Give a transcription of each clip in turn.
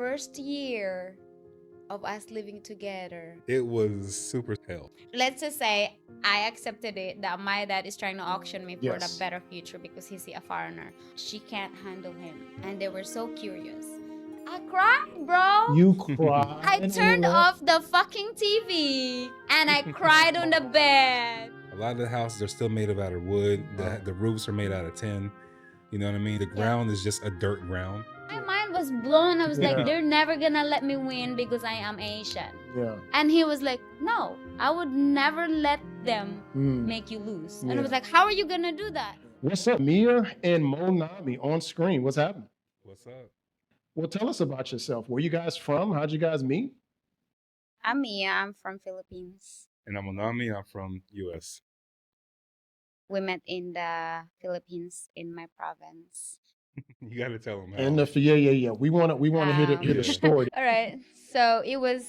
first year of us living together, It was super hell. let's just say I accepted it that my dad is trying to auction me for the Yes. better future because he's a foreigner. She can't handle him. And they were so curious. I cried, bro. You cried. I on turned the off the fucking TV and I cried on the bed. A lot of the houses are still made out of wood. The roofs are made out of tin. You know what I mean? The ground is just a dirt ground. My mind was blown. I was Yeah. like, they're never gonna let me win because I am Asian. Yeah. And he was like, no, I would never let them Mm. make you lose. And I Yeah. was like, how are you gonna do that? What's up, Mia and Monami on screen? What's happening? What's up? Well, tell us about yourself. Where you guys from? How'd you guys meet? I'm Mia. I'm from Philippines. And I'm Monami. I'm from U.S. We met in the Philippines in my province. You got to tell them how. And yeah. We want to hear the story. All right. So it was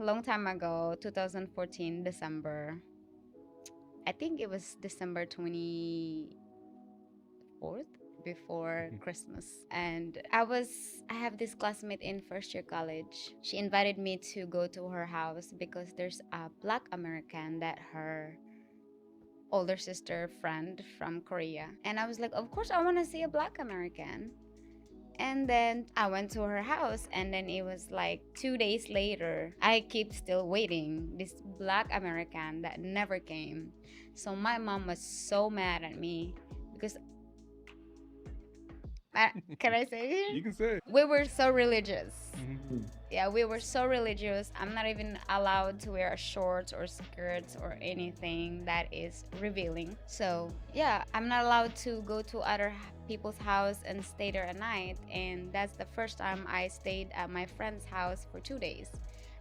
a long time ago, 2014, December. I think it was December 24th before Christmas. And I have this classmate in first year college. She invited me to go to her house because there's a Black American that her older sister friend from Korea. And I was like, of course I want to see a Black American. And then I went to her house, and then it was like 2 days later, I keep still waiting, this Black American that never came. So my mom was so mad at me because can I say it? You can say it. We were so religious. Mhm. Yeah, we were so religious. I'm not even allowed to wear shorts or skirts or anything that is revealing. So yeah, I'm not allowed to go to other people's house and stay there at night. And that's the first time I stayed at my friend's house for 2 days.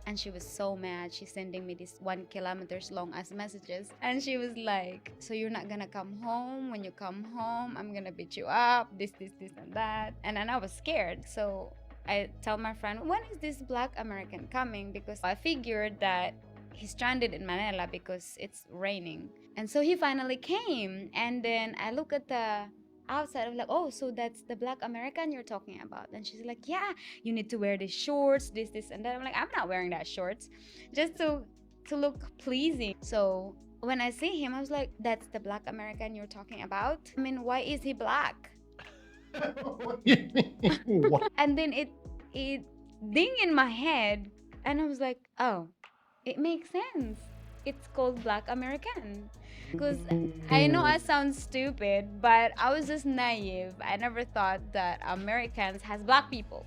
And she was so mad. She's sending me these 1 kilometers long as messages. And she was like, so you're not gonna come home? When you come home, I'm gonna beat you up, this, and that. And then I was scared. So I tell my friend, when is this Black American coming? Because I figured that he's stranded in Manila because it's raining. And so he finally came. And then I look at the outside, I'm like, oh, so that's the Black American you're talking about. And she's like, yeah, you need to wear these shorts, this, and that. I'm like, I'm not wearing that shorts just to look pleasing. So when I see him, I was like, that's the Black American you're talking about? I mean, why is he black? What? And then it ding in my head, and I was like, oh, it makes sense. It's called Black American. Because I know I sound stupid, but I was just naive. I never thought that Americans has black people.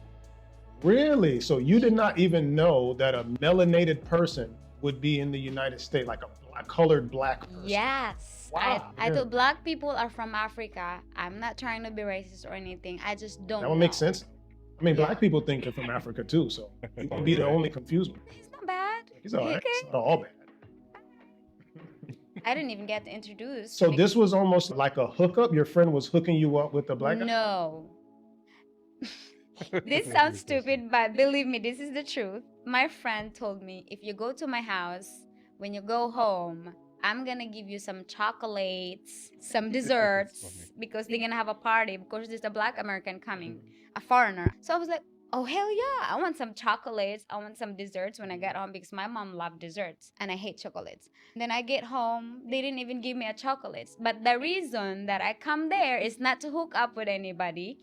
Really? So you did not even know that a melanated person would be in the United States, like a colored black person? Yes. Wow, I really? thought black people are from Africa. I'm not trying to be racist or anything. I just don't That would know. make sense. I mean, Yeah. black people think they're from Africa too, so you won't be the only confused one. He's not bad. He's all right. Okay. It's not all bad. I didn't even get introduced. So this was almost like a hookup? Your friend was hooking you up with the black guy? No. This sounds stupid, but believe me, this is the truth. My friend told me, if you go to my house, when you go home, I'm gonna give you some chocolates, some desserts, funny. because they're gonna have a party. Of course, there's a Black American coming, a foreigner. So I was like, oh, hell yeah, I want some chocolates. I want some desserts when I get home because my mom loved desserts and I hate chocolates. Then I get home, they didn't even give me a chocolates. But the reason that I come there is not to hook up with anybody.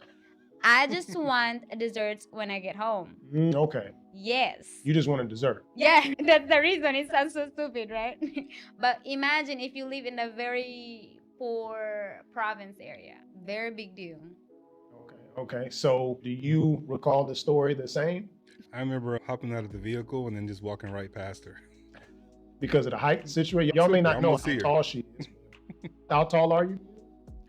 I just want desserts when I get home. Okay. Yes. You just want a dessert. Yeah, that's the reason. It sounds so stupid, right? But imagine if you live in a very poor province area. Very big deal. Okay. So do you recall the story the same? I remember hopping out of the vehicle and then just walking right past her. Because of the height situation? Y'all may not I'm know gonna how see her. tall she is. How tall are you?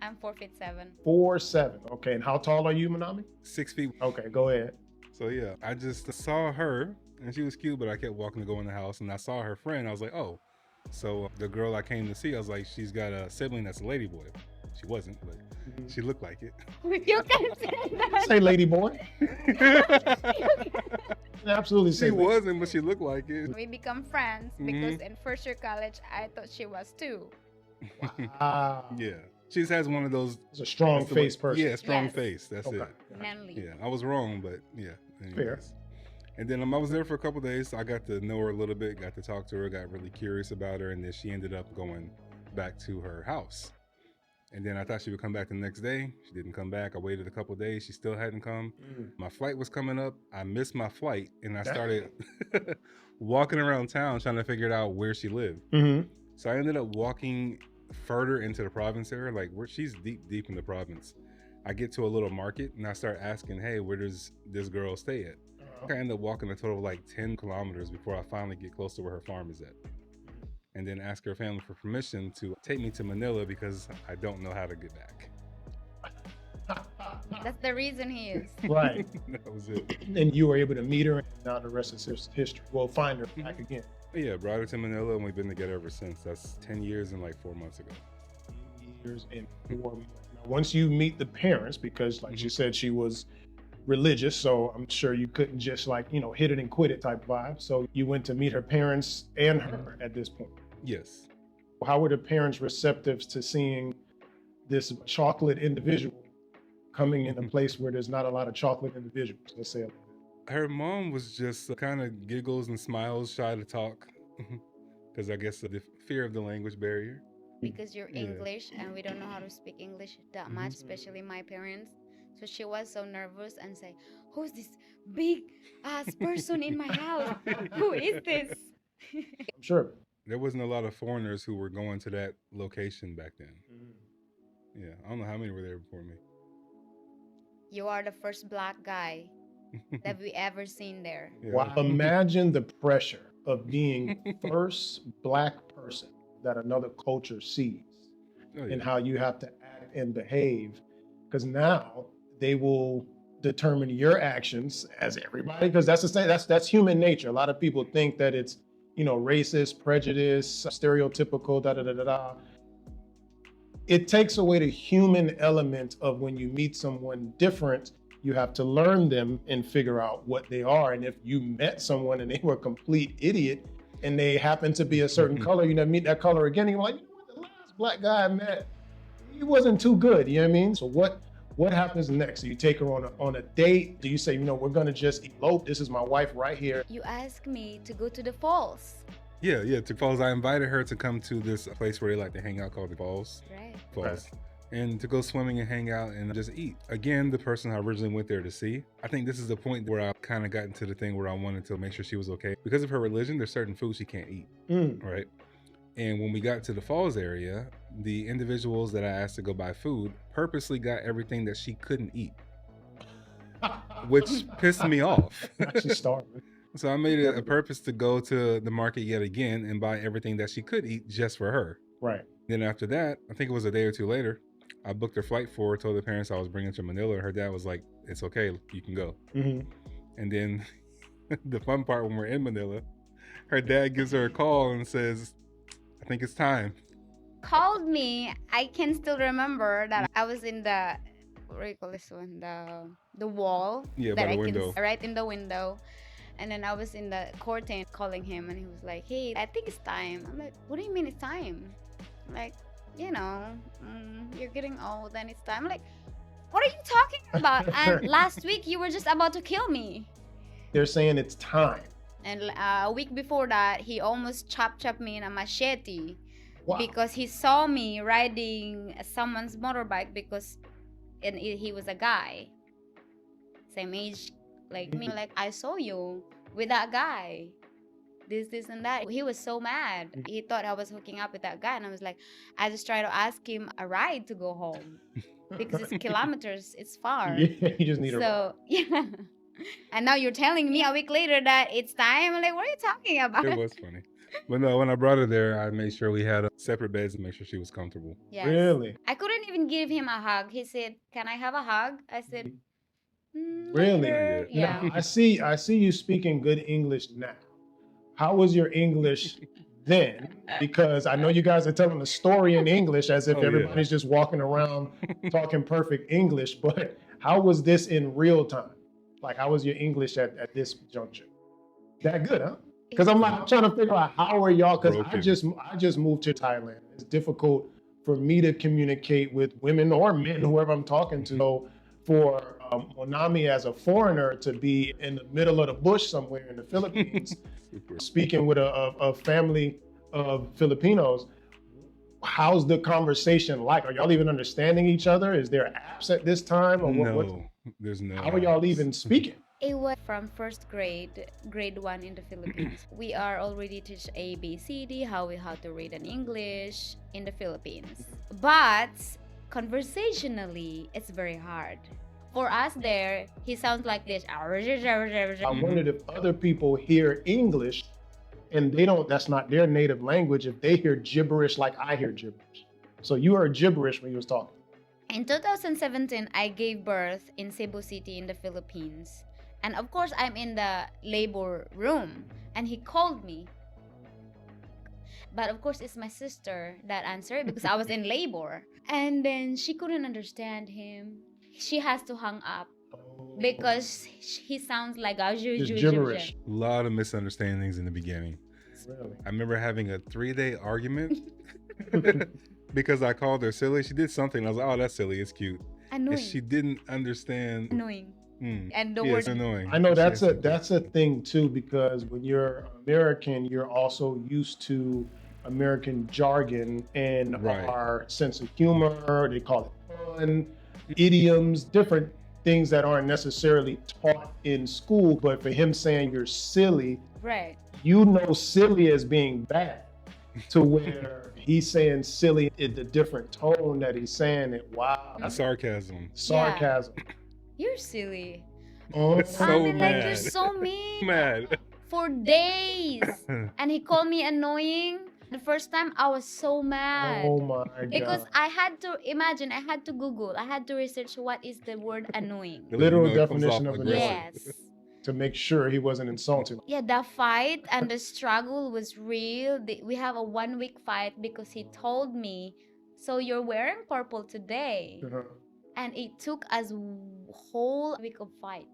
I'm 4'7". 4'7". Okay. And how tall are you, Monami? 6 feet. Okay, go ahead. So yeah, I just saw her and she was cute, but I kept walking to go in the house and I saw her friend. I was like, oh. So the girl I came to see, I was like, she's got a sibling that's a ladyboy. She wasn't, but she looked like it. You can say that. Say lady boy. Absolutely say She lady. wasn't, but she looked like it. We become friends because in first year college, I thought she was too. Ah, Yeah. She just has one of those. it's a strong that's the way- face person. Yeah, strong Yes. face. That's Okay. it. Manly. Yeah, I was wrong, but yeah. Fair. anyways. And then I was there for a couple days. So I got to know her a little bit, got to talk to her, got really curious about her, and then she ended up going back to her house. And then I thought she would come back the next day. She didn't come back. I waited a couple days. She still hadn't come. My flight was coming up. I missed my flight, and I started walking around town trying to figure out where she lived. So I ended up walking further into the province area, like where she's deep in the province. I get to a little market, and I start asking, hey, where does this girl stay at? I ended up walking a total of like 10 kilometers before I finally get close to where her farm is at. And then ask her family for permission to take me to Manila because I don't know how to get back. That's the reason he is. Right. That was it. And you were able to meet her, and now the rest is history. We'll find her back again. But yeah, brought her to Manila, and we've been together ever since. That's 10 years and like 4 months ago. 10 years and 4 months. Now, once you meet the parents, because like she said, she was religious, so I'm sure you couldn't just like, hit it and quit it type vibe. So you went to meet her parents and her at this point. Yes. How were the parents receptive to seeing this chocolate individual coming in a place where there's not a lot of chocolate individuals? Let's say it like that. Her mom was just kind of giggles and smiles, shy to talk, because I guess the fear of the language barrier. Because you're English and we don't know how to speak English that much, especially my parents. So she was so nervous and say, who's this big ass person in my house? Who is this? I'm sure. There wasn't a lot of foreigners who were going to that location back then. Yeah, I don't know how many were there before me. You are the first black guy that we ever seen there. Yeah. Wow. Imagine the pressure of being first black person that another culture sees, and how you have to act and behave, because now they will determine your actions as everybody, because that's the same, that's human nature. A lot of people think that it's racist, prejudice, stereotypical, da da da da da. It takes away the human element of when you meet someone different, you have to learn them and figure out what they are. And if you met someone and they were a complete idiot and they happen to be a certain color, you never meet that color again, and you're like, what, the last black guy I met, he wasn't too good, you know what I mean? So what happens next? Do you take her on a date? Do you say, we're gonna just elope, this is my wife right here? You asked me to go to the falls. Yeah, to Falls. I invited her to come to this place where they like to hang out called the Falls. Right. Falls. And to go swimming and hang out and just eat. Again, the person I originally went there to see. I think this is the point where I kind of got into the thing where I wanted to make sure she was okay. Because of her religion, there's certain foods she can't eat, right? And when we got to the Falls area, the individuals that I asked to go buy food purposely got everything that she couldn't eat, which pissed me off. She's starving. So I made it a purpose to go to the market yet again and buy everything that she could eat just for her. Right. Then after that, I think it was a day or two later, I booked her flight for her, told the parents I was bringing her to Manila. Her dad was like, it's okay, you can go. And then the fun part, when we're in Manila, her dad gives her a call and says, I think it's time. Called me. I can still remember that I was in the, what do you call this one? The wall. Yeah, that by the I window. Can, right in the window. And then I was in the curtain calling him, and he was like, hey, I think it's time. I'm like, what do you mean it's time? I'm like, you're getting old and it's time. I'm like, what are you talking about? And last week you were just about to kill me. They're saying it's time. And a week before that, he almost chopped me in a machete. Wow. Because he saw me riding someone's motorbike and he was a guy. Same age like me. Like, I saw you with that guy. This and that. He was so mad. He thought I was hooking up with that guy. And I was like, I just tried to ask him a ride to go home. Because it's kilometers, it's far. Yeah, you just need a ride. So, yeah. And now you're telling me a week later that it's time? I'm like, what are you talking about? It was funny. But no, when I brought her there, I made sure we had separate beds to make sure she was comfortable. Yes. Really? I couldn't even give him a hug. He said, can I have a hug? I said, Really? later." Yeah. Now, I see you speaking good English now. How was your English then? Because I know you guys are telling the story in English as if everybody's just walking around talking perfect English, but how was this in real time? Like, how was your English at this juncture? That good, huh? Because I'm trying to figure out how are y'all, because I just moved to Thailand. It's difficult for me to communicate with women or men, whoever I'm talking to. So for Monami as a foreigner to be in the middle of the bush somewhere in the Philippines, speaking with a family of Filipinos. How's the conversation like? Are y'all even understanding each other? Is there apps at this time? Or No, there's no. How are y'all even speaking? It was from first grade, grade 1 in the Philippines. We are already teach A, B, C, D, how to read in English in the Philippines. But conversationally, it's very hard. For us there, he sounds like this. I wondered if other people hear English and that's not their native language, if they hear gibberish like I hear gibberish. So you heard gibberish when you was talking. In 2017, I gave birth in Cebu City in the Philippines. And of course, I'm in the labor room. And he called me. But of course, it's my sister that answered because I was in labor. And then she couldn't understand him. She has to hang up because he sounds like gibberish. A lot of misunderstandings in the beginning. Really? I remember having a 3-day argument because I called her silly. She did something. I was like, oh, that's silly. It's cute. Annoying. And she didn't understand. Annoying. And the Yes, word annoying. I know that's a thing too, because when you're American, you're also used to American jargon and our sense of humor. They call it fun, idioms, different things that aren't necessarily taught in school. But for him saying you're silly, right? You know silly as being bad, to where he's saying silly in the different tone that he's saying it. Wow, that's sarcasm. Sarcasm. Yeah. You're silly. It's so mad. Like, you're so mean. Mad. For days. And he called me annoying. The first time I was so mad. Oh my God. Because I had to Google, I had to research what is the word annoying. The literal definition of annoying. Yes. To make sure he wasn't insulting. Yeah, the fight and the struggle was real. We have a 1-week fight because he told me, so you're wearing purple today. And it took us a whole week of fight.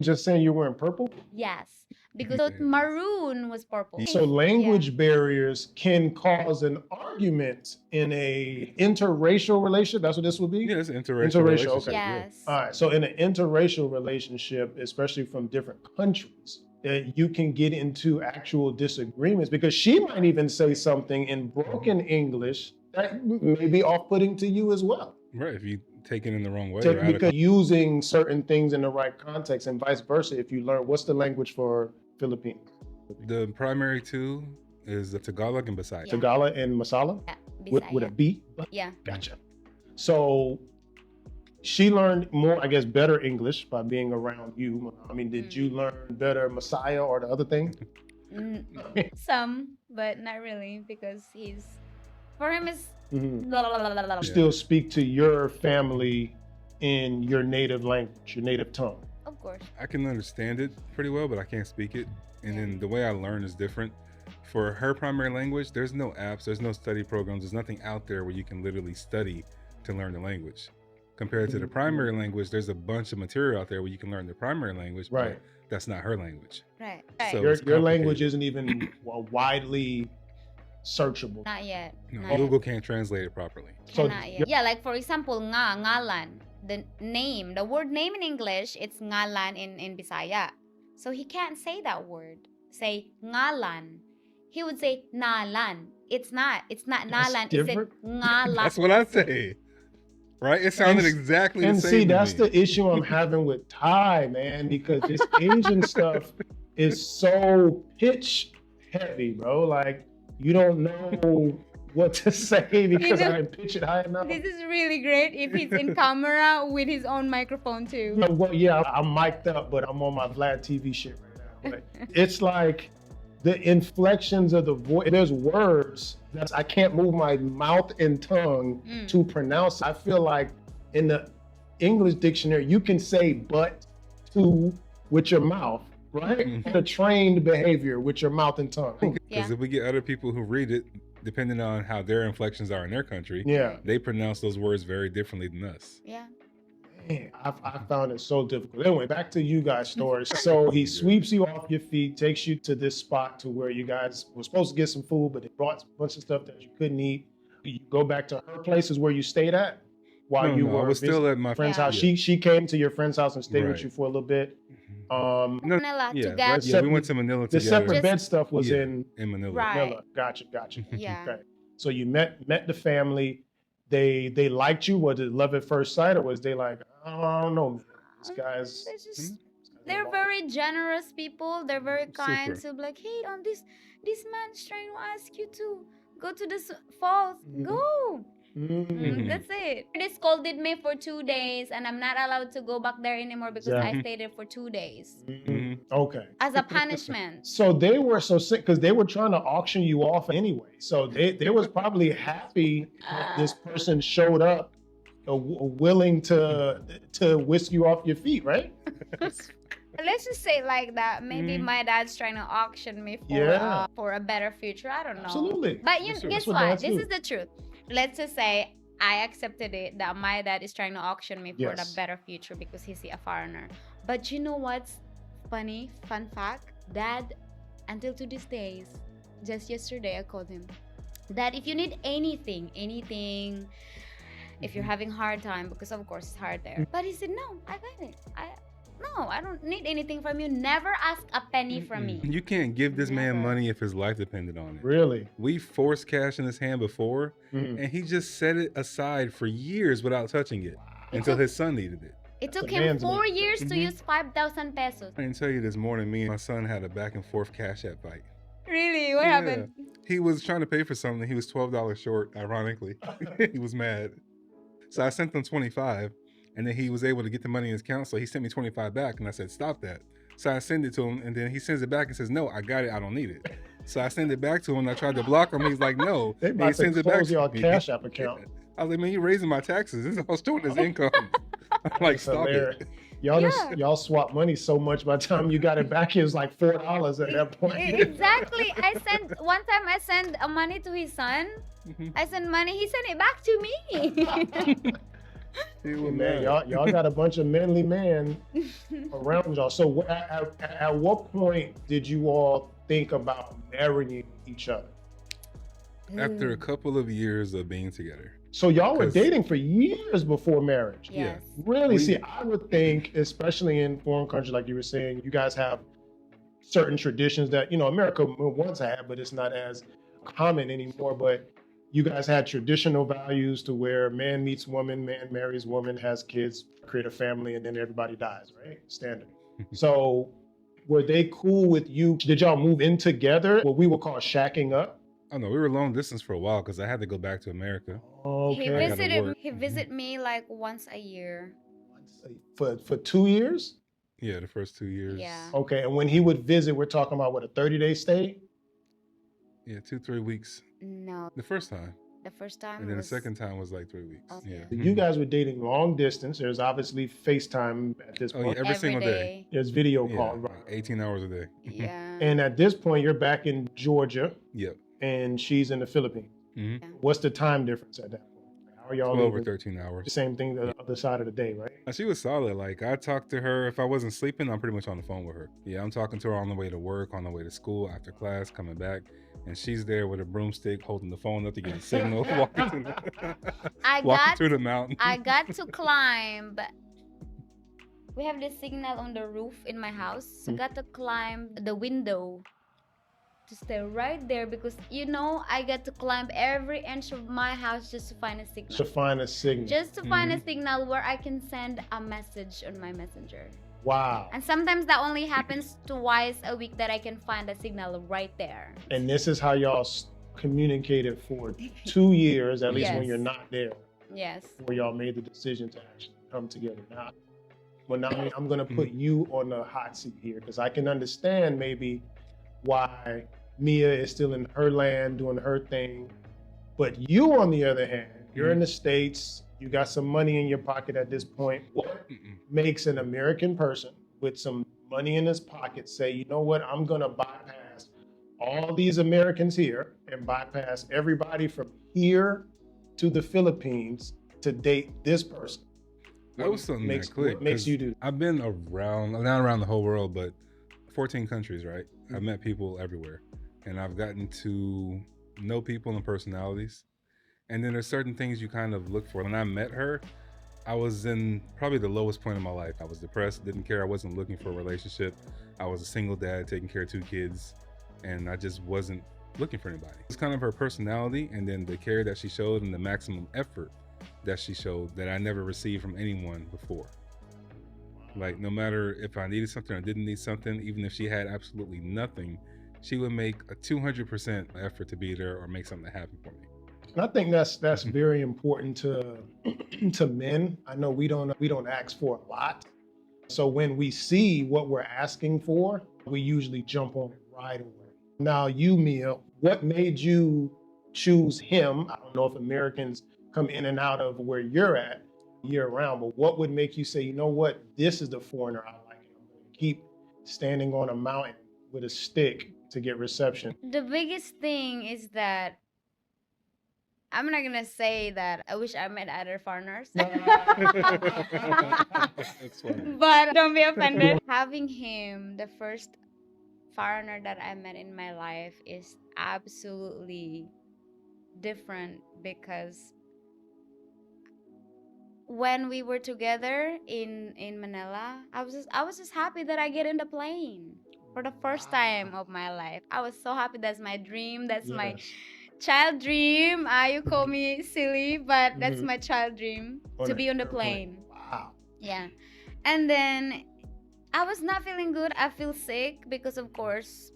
Just saying you're wearing purple? Yes, because maroon was purple. So language barriers can cause an argument in a interracial relationship. That's what this would be? Yes, interracial. Okay. Yes. All right. So in an interracial relationship, especially from different countries, you can get into actual disagreements because she might even say something in broken English that may be off-putting to you as well. Right, if you take it in the wrong way. Because using certain things in the right context and vice versa, if you learn, what's the language for Filipino? The primary two is Tagalog and Bisaya. Yeah. Tagalog and Masala? Yeah, with a B? Yeah. Gotcha. So she learned more, I guess, better English by being around you. I mean, did you learn better Messiah or the other thing? Some, but not really, because for him is blah, blah, blah, blah, blah. Still speak to your family in your native language, your native tongue. Of course. I can understand it pretty well, but I can't speak it. And then the way I learn is different. For her primary language, there's no apps, there's no study programs, there's nothing out there where you can literally study to learn the language. Compared to the primary language, there's a bunch of material out there where you can learn the primary language, right? But that's not her language. Right. So your language isn't even widely searchable. Not yet. No, Not Google yet. can't translate it properly. So Not yet. Yeah, like for example, ngalan, the name, the word name in English, it's ngalan in Bisaya. So he can't say that word. Say ngalan. He would say nalan. It's not nalan. It's ngalan. That's what I say. Right? It sounded exactly the same. And see, that's the issue I'm having with Thai, man, because this Asian stuff is so pitch heavy, bro. Like, you don't know what to say because I didn't pitch it high enough. This is really great if he's in camera with his own microphone too. Well, yeah, I'm mic'd up, but I'm on my Vlad TV shit right now. But it's like the inflections of the voice. There's words that I can't move my mouth and tongue to pronounce. I feel like in the English dictionary, you can say but to with your mouth, right? The trained behavior with your mouth and tongue. Because if we get other people who read it, depending on how their inflections are in their country, they pronounce those words very differently than us. Yeah. Man, I found it so difficult. Anyway, back to you guys' stories. So he sweeps you off your feet, takes you to this spot to where you guys were supposed to get some food, but they brought a bunch of stuff that you couldn't eat. You go back to her place is where you stayed at? while No, you no, I were was still visiting at my your friend's Yeah. house. yeah. She came to your friend's house and stayed with Right. you for a little bit. No, Manila yeah, together. right. Yeah, we went to Manila The together. separate Just- bed stuff was yeah, in Manila. Right. Manila. Gotcha. Yeah. Okay. So you met the family. They liked you. Was it love at first sight, or was they like, I don't know, this guy's They're just Mhm. they're very generous people. They're very kind. Super. So like, hey, this man's trying to ask you to go to this falls. Mhm. Go. Mm. That's it. They scolded me for 2 days, and I'm not allowed to go back there anymore because I Exactly. stayed there for 2 days Mhm. Okay. as a punishment. So they were so sick because they were trying to auction you off anyway. So they was probably happy that this person showed up, willing to whisk you off your feet, right? Let's just say it like that. Maybe Mhm. my dad's trying to auction me Yeah. for a better future. I don't know. Absolutely. But That's true. guess That's what what? dads This do. is the truth. Let's just say I accepted it that my dad is trying to auction me for the Yes. better future because he's a foreigner. But you know what's funny? Fun fact: Dad, until to these days, just yesterday I called him. Dad, if you need anything, if you're having hard time, because of course it's hard there. But he said, no, I got it. I don't need anything from you. Never ask a penny from me. You can't give this man Never. money if his life depended on it. Really? We forced cash in his hand before, Mhm. and he just set it aside for years without touching it until his son needed it. It That's took a him man's 4 money. years to Mhm. use 5,000 pesos. I didn't tell you this morning, me and my son had a back and forth cash app fight. Really? What Yeah. happened? He was trying to pay for something. He was $12 short, ironically. He was mad. So I sent him 25, and then he was able to get the money in his account. So he sent me 25 back, and I said, stop that. So I send it to him, and then he sends it back and says, no, I got it. I don't need it. So I send it back to him, and I tried to block him. He's like, no. They And about he to sends it back close to your me. Cash App account. I was like, man, you're raising my taxes. This is all showing his income. I'm like, That's stop hilarious. it. Y'all swap money so much by the time you got it back, it was like $4 at that point. Exactly. One time I sent money to his son. Mhm. I sent money. He sent it back to me. He was Man, mad. y'all got a bunch of manly men around y'all. So at what point did you all think about marrying each other? After a couple of years of being together. So y'all were 'Cause- dating for years before marriage. Yes. Really? We- See, I would think, especially in foreign countries, like you were saying, you guys have certain traditions that, America once had, but it's not as common anymore. But you guys had traditional values to where man meets woman, man marries woman, has kids, create a family, and then everybody dies, right? Standard. So were they cool with you? Did y'all move in together? What we would call shacking up? Oh no, we were long distance for a while because I had to go back to America. Okay. gotta work. He visited me like once a year. For 2 years? Yeah, the first 2 years. Yeah. Okay, and when he would visit, we're talking about what, a 30-day stay? Yeah, 2-3 weeks. No, The first time. the first time. And then the was- second time was like 3 weeks. Okay. Yeah. You guys were dating long distance. There's obviously FaceTime at this Oh, point. yeah, every single day. There's video Yeah, call. like 18 hours a day. Yeah. And at this point, you're back in Georgia Yep. and she's in the Philippines. hmm What's the time difference at that point? How are y'all 12 or leaving? 13 hours. The same thing the other side of the day, right? She was solid. Like I talked to her. If I wasn't sleeping, I'm pretty much on the phone with her. Yeah, I'm talking to her on the way to work, on the way to school, after class, coming back. And she's there with a broomstick holding the phone up to get a signal, I walking got through the mountain. I got to climb. We have this signal on the roof in my house. So I got to climb the window to stay right there because I got to climb every inch of my house just to find a To signal. find a signal. Just to find a signal where I can send a message on my messenger. Wow. And sometimes that only happens twice a week that I can find a signal right there. And this is how y'all communicated for 2 years, at least when Yes. you're not there, Yes. before y'all made the decision to actually come together. Now, Monami, I'm going to put you on the hot seat here because I can understand maybe why Mia is still in her land doing her thing. But you, on the other hand, you're in the States, you got some money in your pocket at this point. What makes an American person with some money in his pocket say, you know what, I'm going to bypass all these Americans here and bypass everybody from here to the Philippines to date this person? That was something makes, that clicked. What makes 'cause you do? I've been around, not around the whole world, but 14 countries, right? I've met people everywhere. And I've gotten to know people and personalities. And then there's certain things you kind of look for. When I met her, I was in probably the lowest point of my life. I was depressed, didn't care. I wasn't looking for a relationship. I was a single dad taking care of 2 kids, and I just wasn't looking for anybody. It's kind of her personality and then the care that she showed and the maximum effort that she showed that I never received from anyone before. Like, no matter if I needed something or didn't need something, even if she had absolutely nothing, she would make a 200% effort to be there or make something happen for me. And I think that's very important to to men. I know we don't ask for a lot. So when we see what we're asking for, we usually jump on it right away. Now, you, Mia, what made you choose him? I don't know if Americans come in and out of where you're at year round, but what would make you say, you know what, this is the foreigner I like, and I'm going to keep standing on a mountain with a stick to get reception? The biggest thing is that I'm not gonna say that I wish I met other foreigners. That's funny. But don't be offended. Having him, the first foreigner that I met in my life, is absolutely different because when we were together in Manila, I was just happy that I get in the plane for the first time of my life. I was so happy. That's my dream. That's my child dream. You call me silly, but that's my child dream, to be on the plane. Wow. Yeah. And then I was not feeling good. I feel sick because, of course,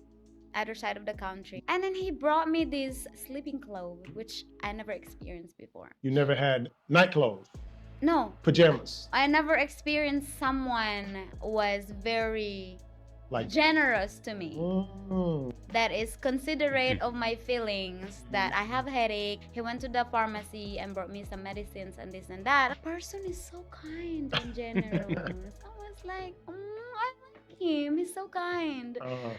other side of the country. And then he brought me this sleeping clothes, which I never experienced before. You never had night clothes? No. Pajamas? I never experienced someone was very Like generous to me. That is considerate of my feelings, that I have a headache. He went to the pharmacy and brought me some medicines and this and that. The person is so kind and generous. I was like, I like him. He's so kind.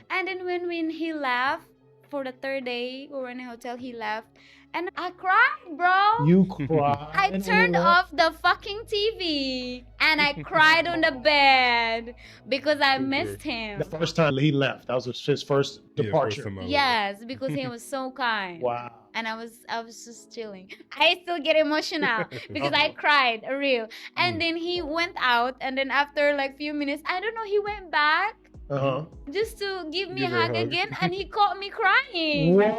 And then when he left for the third day, we were in a hotel, he left. And I cried, bro. You cried? I turned off the fucking TV and I cried on the bed because I missed him. The first time he left, that was his first departure. Yes, because he was so kind. Wow. And I was just chilling. I still get emotional because I cried, real. And then he went out, and then after like few minutes, I don't know, he went back. Just to give me a hug again, and he caught me crying. And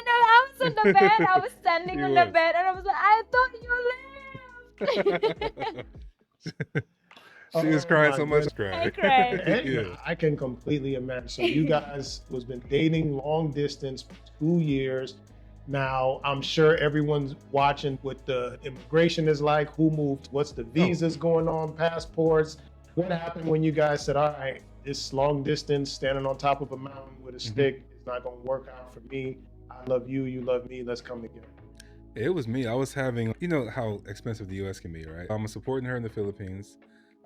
I was on the bed, I was standing on the bed, and I was like, I thought you left. She was crying so much. I cried. Yeah. I can completely imagine. So you guys was been dating long distance for 2 years. Now, I'm sure everyone's watching what the immigration is like, who moved, what's the visas going on, passports. What happened when you guys said, all right, this long distance, standing on top of a mountain with a stick is not going to work out for me. I love you, you love me, let's come together. It was me. I was having, you know how expensive the U.S. can be, right? I'm supporting her in the Philippines.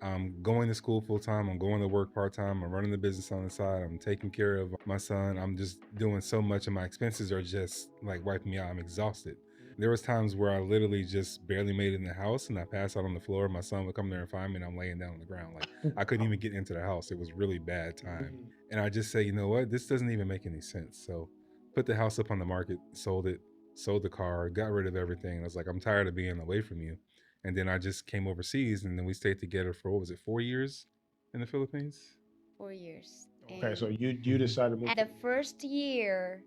I'm going to school full time. I'm going to work part time. I'm running the business on the side. I'm taking care of my son. I'm just doing so much, and my expenses are just like wiping me out. I'm exhausted. There was times where I literally just barely made it in the house, and I passed out on the floor. My son would come there and find me, and I'm laying down on the ground. Like, I couldn't even get into the house. It was really bad time. And I just say, you know what? This doesn't even make any sense. So put the house up on the market, sold it, sold the car, got rid of everything. And I was like, I'm tired of being away from you. And then I just came overseas, and then we stayed together for, what was it, 4 years in the Philippines? 4 years. Okay, so you decided to move. And the first year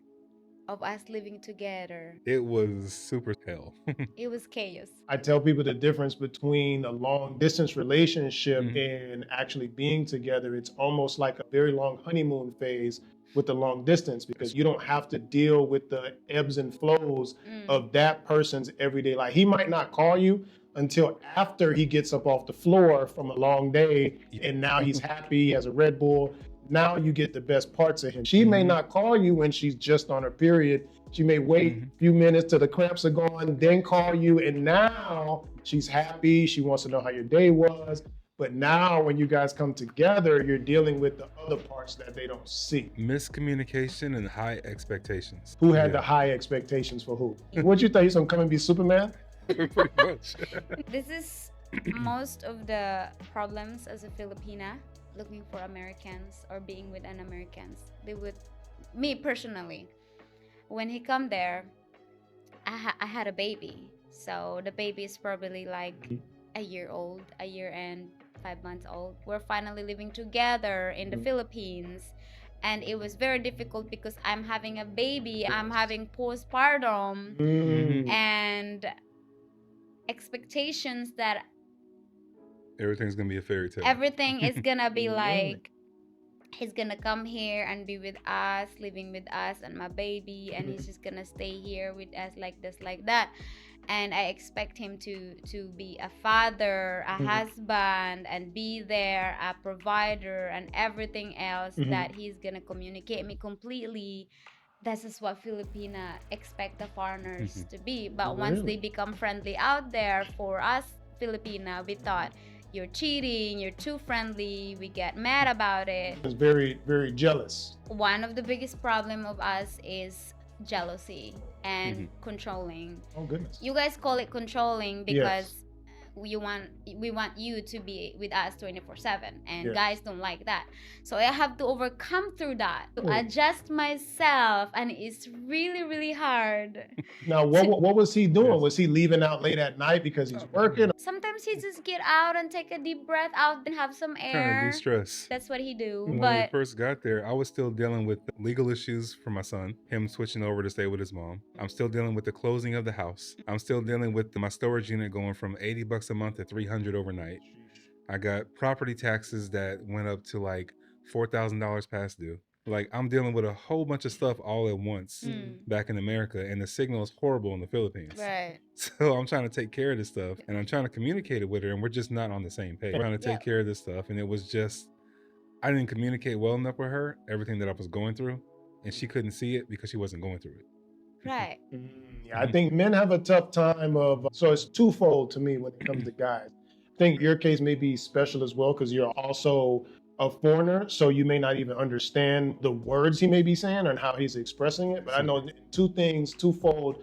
of us living together, it was super hell. It was chaos. I tell people the difference between a long distance relationship and actually being together. It's almost like a very long honeymoon phase with the long distance, because you don't have to deal with the ebbs and flows of that person's everyday life. He might not call you until after he gets up off the floor from a long day, and now he's happy, he has a Red Bull. Now you get the best parts of him. She may not call you when she's just on her period. She may wait a few minutes till the cramps are gone, then call you, and now she's happy. She wants to know how your day was. But now when you guys come together, you're dealing with the other parts that they don't see. Miscommunication and high expectations. Who had the high expectations for who? What you thought, he's gonna come and be Superman? Pretty much. This is most of the problems as a Filipina looking for Americans or being with an Americans. They would, me personally, when he come there, I had a baby. So the baby is probably like a year old, a year and 5 months old. We're finally living together in the Philippines. And it was very difficult because I'm having a baby, I'm having postpartum, and expectations that Everything's gonna be a fairy tale. everything is gonna be like, he's gonna come here and be with us, living with us and my baby, and he's just gonna stay here with us like this, like that. And I expect him to be a father, a husband, and be there, a provider, and everything else, that he's gonna communicate me completely. This is what Filipina expect the foreigners to be. But once they become friendly out there, for us Filipina, we thought, you're cheating, you're too friendly, we get mad about it. It's very, very jealous. One of the biggest problem of us is jealousy and controlling. Oh goodness. You guys call it controlling because we want you to be with us 24/7, and guys don't like that. So I have to overcome through that, to adjust myself, and it's really, really hard. Now, what was he doing? Was he leaving out late at night because he's working? Sometimes he just get out and take a deep breath out and have some Trying air. to de-stress. That's what he do. When we But first got there, I was still dealing with legal issues for my son, him switching over to stay with his mom. I'm still dealing with the closing of the house. I'm still dealing with my storage unit going from $80 a month to $300 overnight. I got property taxes that went up to like $4,000 past due. Like, I'm dealing with a whole bunch of stuff all at once back in America, and the signal is horrible in the Philippines. right. So I'm trying to take care of this stuff, and I'm trying to communicate it with her, and we're just not on the same page. I'm trying to take care of this stuff, and it was just, I didn't communicate well enough with her, everything that I was going through, and she couldn't see it because she wasn't going through it. Right. Yeah, I think men have a tough time of, so it's twofold to me when it comes to guys. I think your case may be special as well because you're also a foreigner, so you may not even understand the words he may be saying and how he's expressing it. But I know two things, twofold.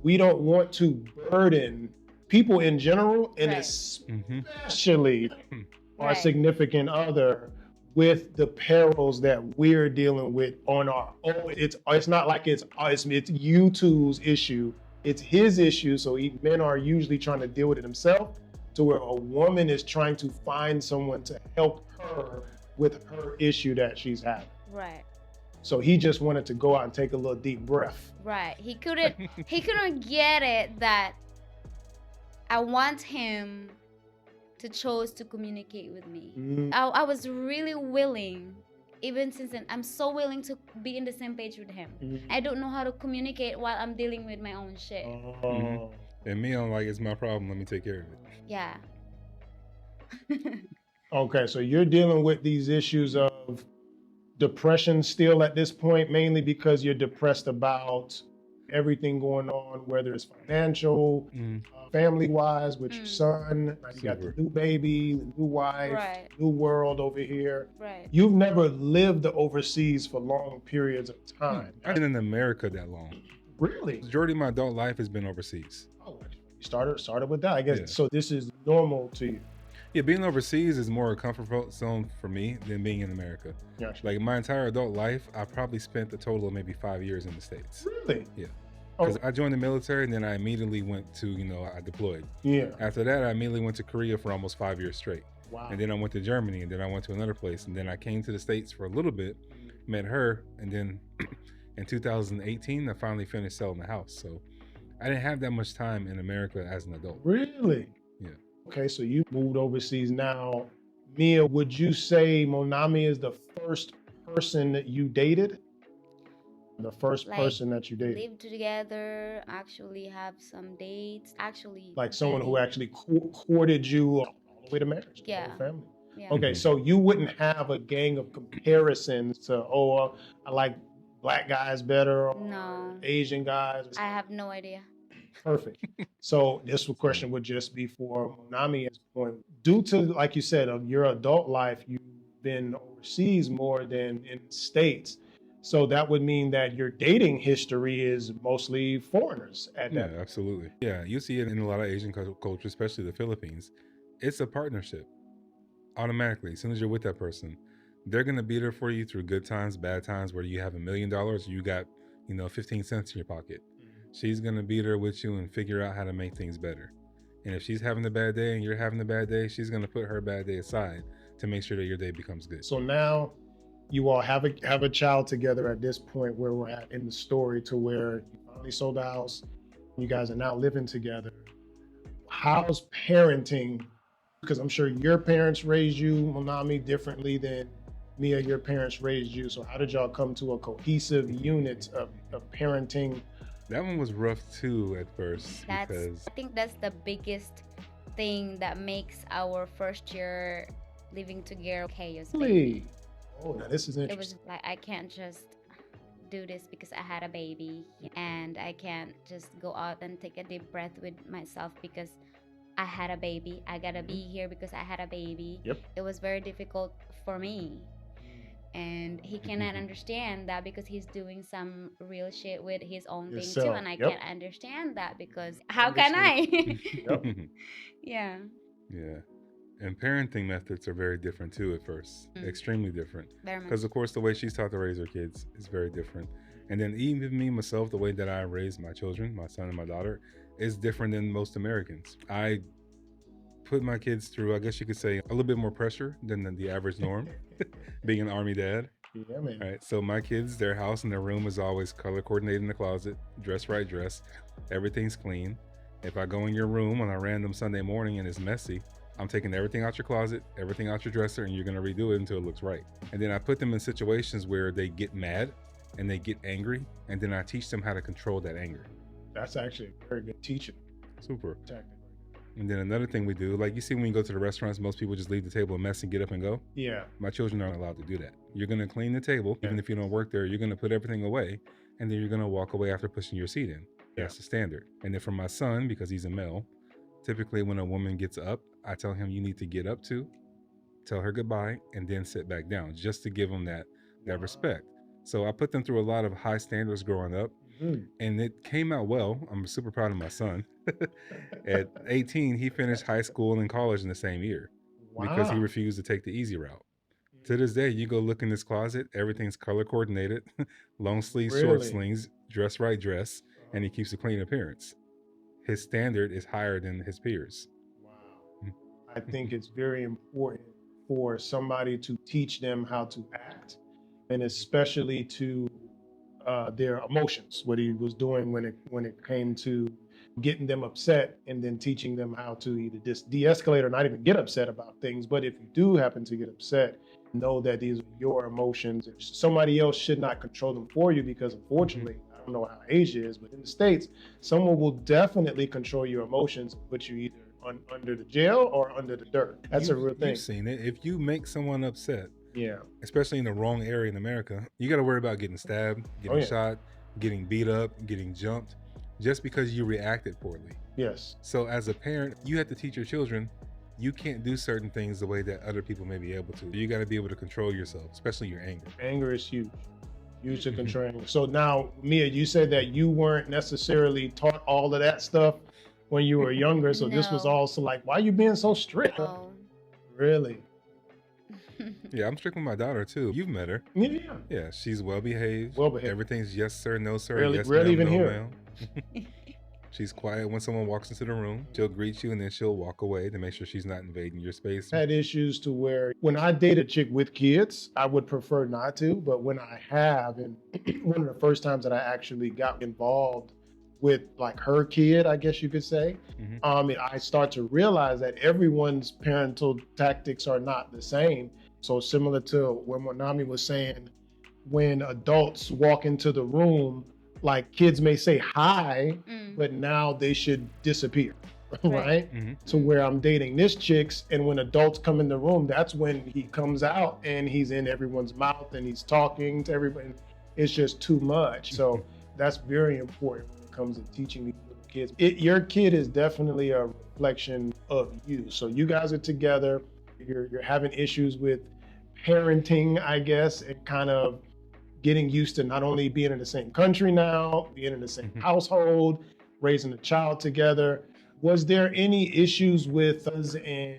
We don't want to burden people in general, and especially our significant other, with the perils that we're dealing with on our own. It's not like it's you two's issue. It's his issue. So men are usually trying to deal with it themselves, to where a woman is trying to find someone to help her with her issue that she's having. Right. So he just wanted to go out and take a little deep breath. Right. He couldn't get it that I want him to choose to communicate with me. I was really willing, even since then, I'm so willing to be in the same page with him. I don't know how to communicate while I'm dealing with my own shit. And me, I'm like, it's my problem, let me take care of it. Yeah. Okay, so you're dealing with these issues of depression still at this point, mainly because you're depressed about everything going on, whether it's financial, family-wise, with your son. You got the new baby, the new wife, new world over here. Right. You've never lived overseas for long periods of time. I've been in America that long. Really? The majority of my adult life has been overseas. Oh, you started with that, I guess. Yeah. So this is normal to you. Yeah, being overseas is more a comfort zone for me than being in America. Gotcha. Like my entire adult life, I probably spent a total of maybe 5 years in the States. Really? Yeah. Because I joined the military and then I immediately went to, I deployed. Yeah. After that, I immediately went to Korea for almost 5 years straight. Wow. And then I went to Germany, and then I went to another place, and then I came to the States for a little bit, met her, and then in 2018, I finally finished selling the house. So I didn't have that much time in America as an adult. Really? Yeah. Okay, so you moved overseas now. Mia, would you say Monami is the first person that you dated? The first person that you dated? Live together, actually have some dates, actually. Like someone who actually courted you all the way to marriage? Yeah. Family. Yeah. Okay, so you wouldn't have a gang of comparisons to, I like black guys better, or no, Asian guys? I have no idea. Perfect. So this question would just be for Monami at this point. Due to, like you said, of your adult life, you've been overseas more than in the States. So that would mean that your dating history is mostly foreigners at that. Yeah, absolutely. Yeah, you see it in a lot of Asian culture, especially the Philippines. It's a partnership. Automatically, as soon as you're with that person, they're going to be there for you through good times, bad times, where you have $1 million, you got, 15 cents in your pocket. She's going to be there with you and figure out how to make things better. And if she's having a bad day and you're having a bad day, she's going to put her bad day aside to make sure that your day becomes good. So now you all have a child together at this point where we're at in the story, to where you finally sold the house. You guys are now living together. How's parenting? Because I'm sure your parents raised you, Monami, differently than Mia, your parents raised you. So how did y'all come to a cohesive unit of parenting? That one was rough too at first. I Because think that's the biggest thing that makes our first year living together chaos. Really? Oh, now this is It interesting. was like, I can't just do this because I had a baby, and I can't just go out and take a deep breath with myself because I had a baby. I gotta be here because I had a baby. Yep. It was very difficult for me. And he cannot understand that because he's doing some real shit with his own thing too. Yourself. And I Yep. can't understand that because how can I? Yep. Yeah. yeah. And parenting methods are very different too at first. Extremely different. Very much. Because of course the way she's taught to raise her kids is very different. And then even me myself, the way that I raise my children, my son and my daughter, is different than most Americans. I put my kids through, I guess you could say, a little bit more pressure than the average norm, being an Army dad. Yeah, man. Right. So my kids, their house and their room is always color coordinated in the closet, dress right dress. Everything's clean. If I go in your room on a random Sunday morning and it's messy, I'm taking everything out your closet, everything out your dresser, and you're going to redo it until it looks right. And then I put them in situations where they get mad and they get angry, and then I teach them how to control that anger. That's actually a very good teaching Super. tactic. And then another thing we do, like you see when you go to the restaurants, most people just leave the table a mess and get up and go. Yeah. My children aren't allowed to do that. You're going to clean the table, even if you don't work there. You're going to put everything away, and then you're going to walk away after pushing your seat in. That's the standard. And then for my son, because he's a male, typically when a woman gets up, I tell him you need to get up too, tell her goodbye, and then sit back down, just to give him that respect. So I put them through a lot of high standards growing up, and it came out well. I'm super proud of my son. At 18, he finished high school and college in the same year because he refused to take the easy route. To this day, you go look in this closet, everything's color coordinated, long sleeves, short sleeves, dress right dress, and he keeps a clean appearance. His standard is higher than his peers. Wow. I think it's very important for somebody to teach them how to act, and especially to their emotions, what he was doing when it came to getting them upset, and then teaching them how to either de-escalate or not even get upset about things. But if you do happen to get upset, know that these are your emotions. Somebody else should not control them for you, because unfortunately, I don't know how Asia is, but in the States, someone will definitely control your emotions and put you either under the jail or under the dirt. That's a real thing. You've seen it. If you make someone upset, yeah, especially in the wrong area in America, you got to worry about getting stabbed, getting shot, getting beat up, getting jumped, just because you reacted poorly. Yes. So as a parent, you have to teach your children you can't do certain things the way that other people may be able to. You got to be able to control yourself, especially your anger. Anger is huge. Huge to control anger. So now, Mia, you said that you weren't necessarily taught all of that stuff when you were younger. So this was also like, why are you being so strict? Oh. Really? Yeah, I'm strict with my daughter too. You've met her. Yeah. Yeah, she's well behaved. Well behaved. Everything's yes sir, no sir. Rarely- yes rarely ma'am, even no hear ma'am. She's quiet when someone walks into the room. She'll greet you and then she'll walk away to make sure she's not invading your space. Had issues to where when I date a chick with kids, I would prefer not to, but when I have, and one of the first times that I actually got involved with like her kid, I guess you could say, I start to realize that everyone's parental tactics are not the same. So similar to when Monami was saying, when adults walk into the room, like kids may say hi, but now they should disappear, right? To where I'm dating this chicks, and when adults come in the room, that's when he comes out and he's in everyone's mouth and he's talking to everybody. It's just too much. So that's very important when it comes to teaching these little kids. Your kid is definitely a reflection of you. So you guys are together. You're having issues with parenting, I guess, and kind of getting used to not only being in the same country now, being in the same household, raising a child together. Was there any issues with us and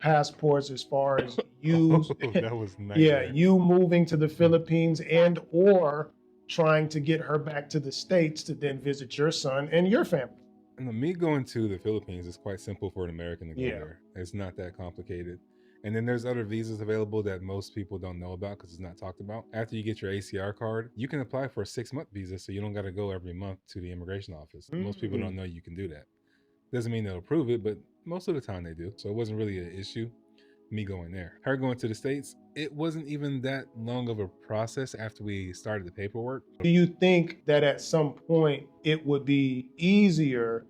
passports as far as you? That was nice. Yeah, you moving to the Philippines and or trying to get her back to the States to then visit your son and your family. And me going to the Philippines is quite simple for an American to go Yeah. there. It's not that complicated. And then there's other visas available that most people don't know about because it's not talked about. After you get your ACR card, you can apply for a 6-month visa, so you don't got to go every month to the immigration office. Most people don't know you can do that. Doesn't mean they'll approve it, but most of the time they do. So it wasn't really an issue, me going there. Her going to the States, it wasn't even that long of a process after we started the paperwork. Do you think that at some point it would be easier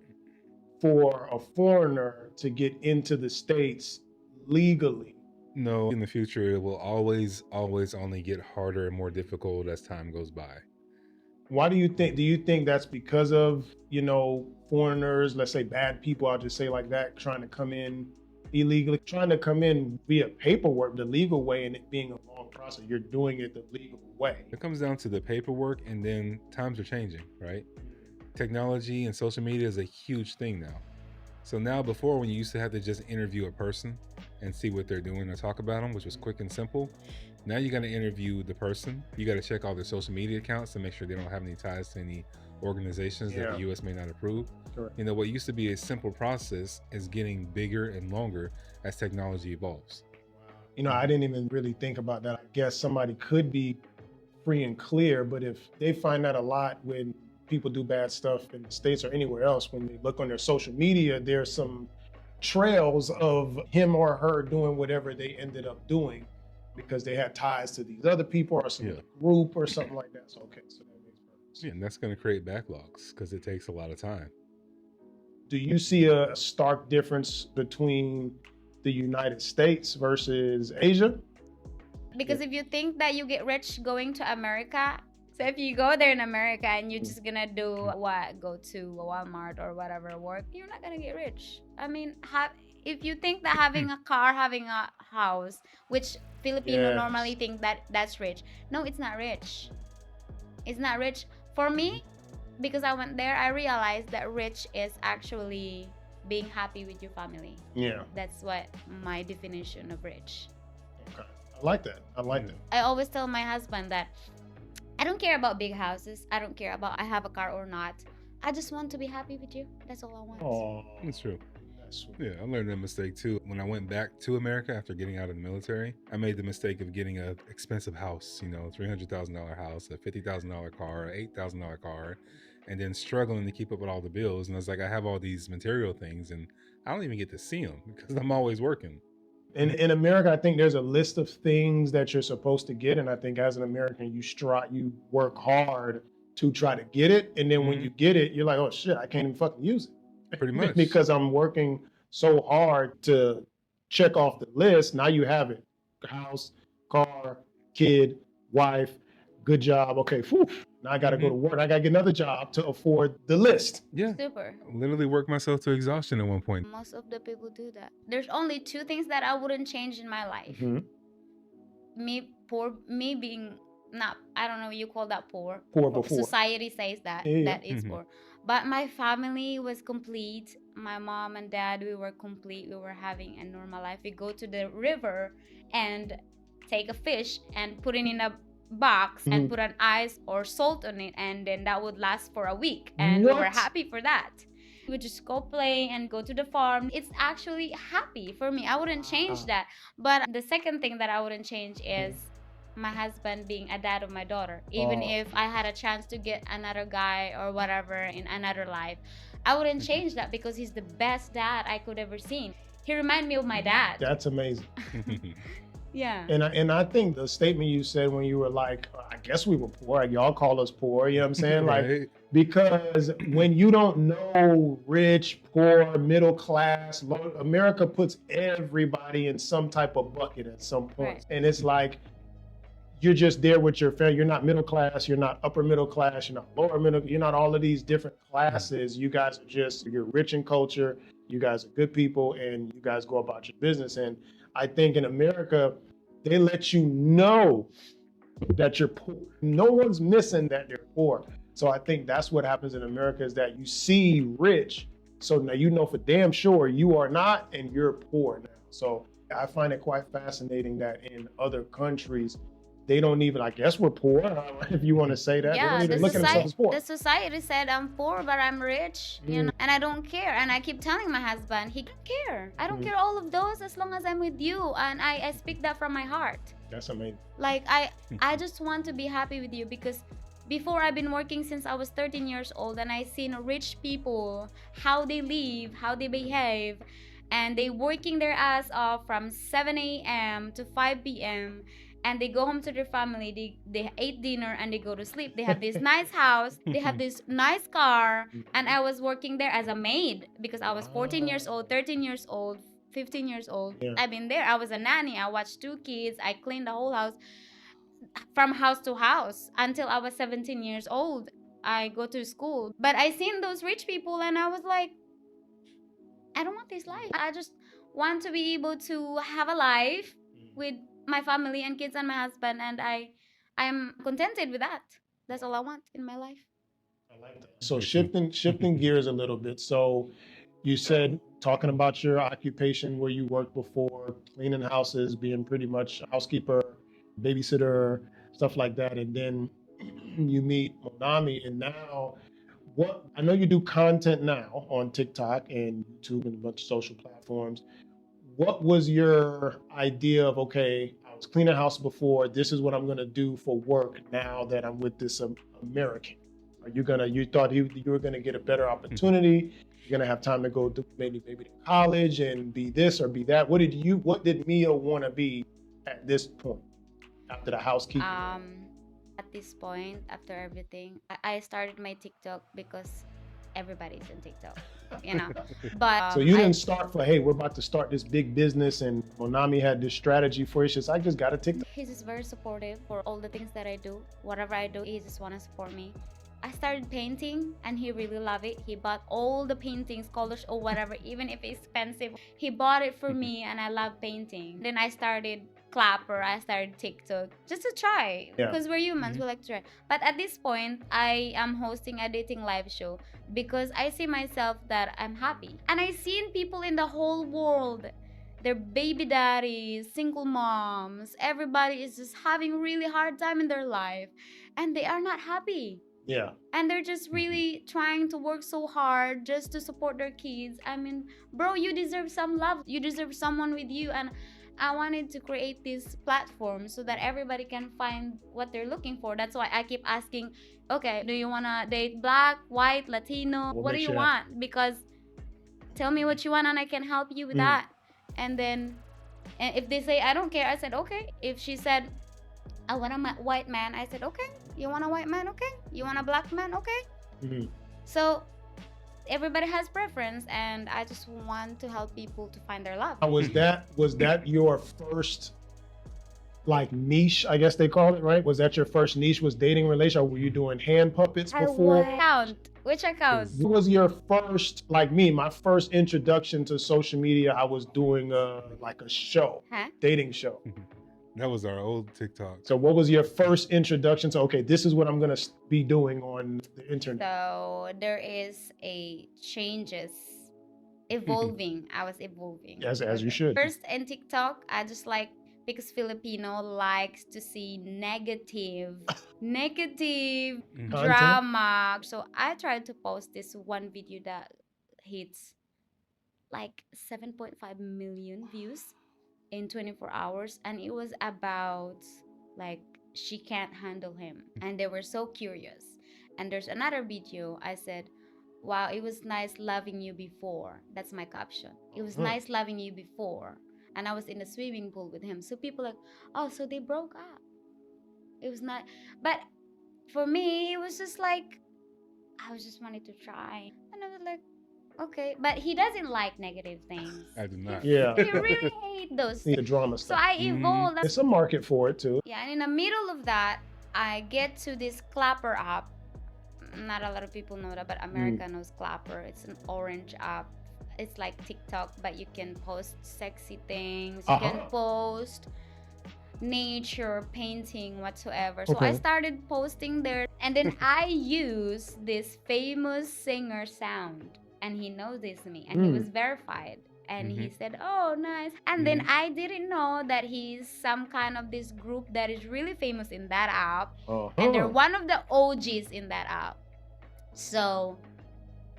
for a foreigner to get into the States legally? No, in the future, it will always only get harder and more difficult as time goes by. Why do you think that's because of, foreigners, let's say bad people, I'll just say like that, trying to come in illegally, trying to come in via paperwork, the legal way, and it being a long process? You're doing it the legal way. It comes down to the paperwork, and then times are changing, right? Technology and social media is a huge thing now. So now, before, when you used to have to just interview a person and see what they're doing or talk about them, which was quick and simple, now you got to interview the person. You got to check all their social media accounts to make sure they don't have any ties to any organizations that the U.S. may not approve. Correct. What used to be a simple process is getting bigger and longer as technology evolves. I didn't even really think about that. I guess somebody could be free and clear, but if they find that a lot when people do bad stuff in the States or anywhere else, when they look on their social media, there's some trails of him or her doing whatever they ended up doing because they had ties to these other people or some group or something like that. So, okay, so that makes perfect sense. Yeah, and that's going to create backlogs because it takes a lot of time. Do you see a stark difference between the United States versus Asia? Because if you think that you get rich going to America, so if you go there in America and you're just gonna do go to a Walmart or whatever work, you're not gonna get rich. I mean, if you think that having a car, having a house, which Filipino normally think that that's rich. No, it's not rich. It's not rich. For me, because I went there, I realized that rich is actually being happy with your family. Yeah. That's what my definition of rich. Okay. I like that. I always tell my husband that I don't care about big houses. I don't care about I have a car or not. I just want to be happy with you. That's all I want. Oh, that's true. That's sweet. Yeah, I learned that mistake too. When I went back to America after getting out of the military, I made the mistake of getting an expensive house, $300,000 house, a $50,000 car, an $8,000 car, and then struggling to keep up with all the bills. And I was like, I have all these material things and I don't even get to see them because I'm always working. In America, I think there's a list of things that you're supposed to get. And I think as an American, you work hard to try to get it. And then when you get it, you're like, oh shit, I can't even fucking use it. Pretty much. Because I'm working so hard to check off the list. Now you have it. House, car, kid, wife, good job. Okay, whew. Now I got to go to work. I got to get another job to afford the list. Yeah. Super. Literally worked myself to exhaustion at one point. Most of the people do that. There's only 2 things that I wouldn't change in my life. Mm-hmm. Me being not, I don't know, you call that poor. Poor before. Society says that, that is poor. But my family was complete. My mom and dad, we were complete. We were having a normal life. We go to the river and take a fish and put it in a box and put an ice or salt on it, and then that would last for a week, and we were happy for that. We would just go play and go to the farm. It's actually happy for me. I wouldn't change that. But the second thing that I wouldn't change is my husband being a dad of my daughter. Even if I had a chance to get another guy or whatever in another life, I wouldn't change that because he's the best dad I could ever seen. He reminded me of my dad. That's amazing. Yeah. And I think the statement you said when you were like, I guess we were poor, y'all call us poor, you know what I'm saying? Right. Like, because when you don't know rich, poor, middle class, America puts everybody in some type of bucket at some point. Right. And it's like, you're just there with your family. You're not middle class, you're not upper middle class, you're not lower middle, you're not all of these different classes. You guys are you're rich in culture, you guys are good people, and you guys go about your business. And I think in America, they let you know that you're poor. No one's missing that they're poor. So I think that's what happens in America, is that you see rich. So now you know for damn sure you are not, and you're poor now. So I find it quite fascinating that in other countries, they don't even, I guess we're poor, if you want to say that. They don't even look at themselves as poor. The society said I'm poor, but I'm rich, you know, and I don't care. And I keep telling my husband, he don't care. I don't care all of those as long as I'm with you. And I speak that from my heart. That's amazing. Like, I just want to be happy with you, because before, I've been working since I was 13 years old, and I seen rich people, how they live, how they behave, and they working their ass off from 7 a.m. to 5 p.m. and they go home to their family, they ate dinner and they go to sleep. They have this nice house, they have this nice car, and I was working there as a maid because I was 14 years old, 13 years old, 15 years old. Yeah. I've been there. I was a nanny. I watched 2 kids. I cleaned the whole house from house to house until I was 17 years old. I go to school. But I seen those rich people and I was like, I don't want this life. I just want to be able to have a life with my family and kids and my husband, and I'm contented with that. That's all I want in my life. I like that. So shifting gears a little bit. So you said, talking about your occupation where you worked before, cleaning houses, being pretty much a housekeeper, babysitter, stuff like that, and then you meet Monami, and now I know you do content now on TikTok and YouTube and a bunch of social platforms. What was your idea of, okay, I was cleaning a house before, this is what I'm going to do for work now that I'm with this American? You thought you were going to get a better opportunity, you're going to have time to go to maybe to college and be this or be that? What did Mia want to be at this point after the housekeeping? At this point, after everything, I started my TikTok because everybody's in TikTok, you know. But so you didn't start for, hey, we're about to start this big business, and Monami had this strategy for you. I just got a TikTok. He's just very supportive for all the things that I do. Whatever I do, he just want to support me. I started painting and he really loved it. He bought all the paintings, colors or whatever, even if it's expensive. He bought it for me and I love painting. Then I started Clapper, I started TikTok just to try, because we're humans, we like to try. But at this point, I am hosting a dating live show because I see myself that I'm happy. And I seen people in the whole world, their baby daddies, single moms, everybody is just having really hard time in their life and they are not happy. Yeah. And they're just really trying to work so hard just to support their kids. I mean, bro, you deserve some love. You deserve someone with you. And I wanted to create this platform so that everybody can find what they're looking for. That's why I keep asking, okay, do you want to date black, white, Latino? What do you want? Because tell me what you want and I can help you with that. And if they say, I don't care, I said, okay. If she said, I want a white man, I said, okay. You want a white man? Okay. You want a black man? Okay. So everybody has preference, and I just want to help people to find their love. Was that your first like niche, I guess they call it, right? Was that your first niche, was dating relationship? Or were you doing hand puppets before? Which account? What was your first, like me, my first introduction to social media? I was doing like a show, dating show. That was our old TikTok. So what was your first introduction to, okay, this is what I'm going to be doing on the internet? So there is a changes, evolving. I was evolving. As you should. First in TikTok, I just like, because Filipino likes to see negative drama. So I tried to post this one video that hits like 7.5 million views in 24 hours, and it was about like she can't handle him, and they were so curious. And there's another video, I said, wow, it was nice loving you before. That's my caption. It was nice loving you before, and I was in the swimming pool with him. So people like, oh, so they broke up. It was not, but for me it was just like, I was just wanted to try, and I was like, okay, but he doesn't like negative things. I do not. Yeah. He really hate those The drama So stuff. I evolved. It's a market for it too. Yeah, and in the middle of that, I get to this Clapper app. Not a lot of people know that, but America knows Clapper. It's an orange app. It's like TikTok, but you can post sexy things. You can post nature, painting, whatsoever. So I started posting there, and then I use this famous singer sound. And he noticed me, and he was verified. And Mm-hmm. he said, "Oh, nice." And then Mm-hmm. I didn't know that he's some kind of this group that is really famous in that app. Uh And they're huh. one of the OGs in that app. So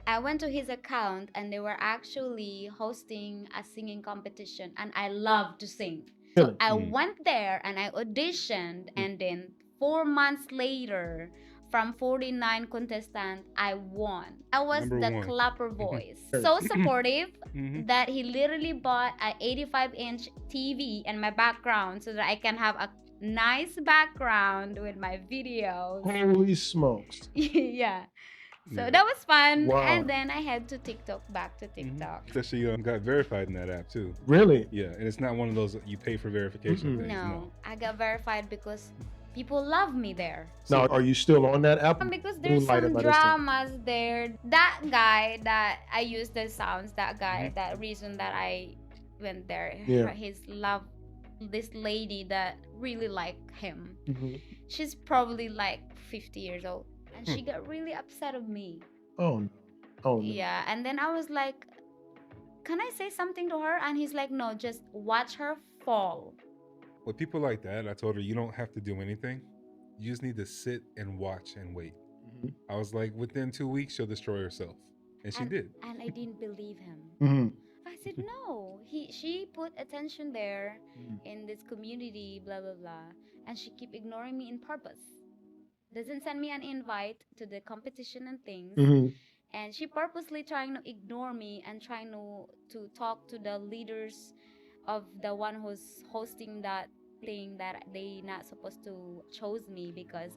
I went to his account and they were actually hosting a singing competition and I love to sing. So Really? I went there and I auditioned and then 4 months later from 49 contestants I won. I was Number the one. clapper voice. So supportive Mm-hmm. that he literally bought a 85-inch TV and my background so that I can have a nice background with my videos. Holy smokes! Yeah. So Yeah. that was fun. Wow. And then I had to TikTok, back to TikTok. So she got verified in that app too. Really? Yeah, and it's not one of those you pay for verification Mm-mm. things. No, I got verified because people love me there. Now, are you still on that app? Because there's Moonlighted some by this time. dramas there. That guy that I used the sounds, that guy, Mhm. that reason that I went there, Yeah. his love, this lady that really liked him. Mm-hmm. She's probably like 50 years old. And she got really upset of me. Oh no. Oh no. Yeah, and then I was like, can I say something to her? And he's like, no, just watch her fall. With people like that, I told her you don't have to do anything. You just need to sit and watch and wait. Mhm. I was like, within 2 weeks, she'll destroy herself, and she did. And I didn't believe him. Mm-hmm. I said, no, she put attention there Mhm. in this community, blah, blah, blah. And she keep ignoring me in purpose. Doesn't send me an invite to the competition and things. Mm-hmm. And she purposely trying to ignore me and trying to talk to the leaders of the one who's hosting that thing that they not supposed to chose me because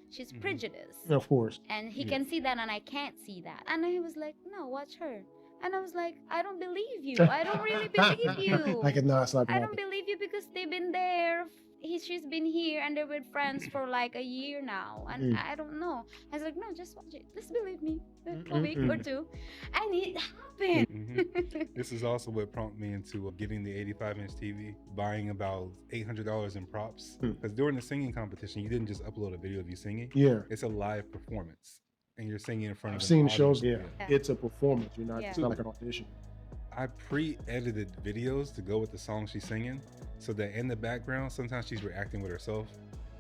she's Mhm. prejudiced. Of course. And he Yeah. can see that and I can't see that. And he was like, no, watch her. And I was like, I don't believe you. I don't really believe you. Like, no, it's not I gonna don't happen. believe you because they've been there. She's been here and they've been friends for like a year now. And Mm. I don't know. I was like, no, just watch it. Just believe me. A Mm-mm-mm. week or two. And it happened. Mhm. This is also what prompted me into getting the 85-inch TV, buying about $800 in props. Hmm. Because during the singing competition, you didn't just upload a video of you singing. Yeah. It's a live performance, and you're singing in front I've of an seen audience. shows. Yeah. Yeah. It's a performance. You're not. Yeah. It's not like an audition. I pre-edited videos to go with the song she's singing, so that in the background, sometimes she's reacting with herself.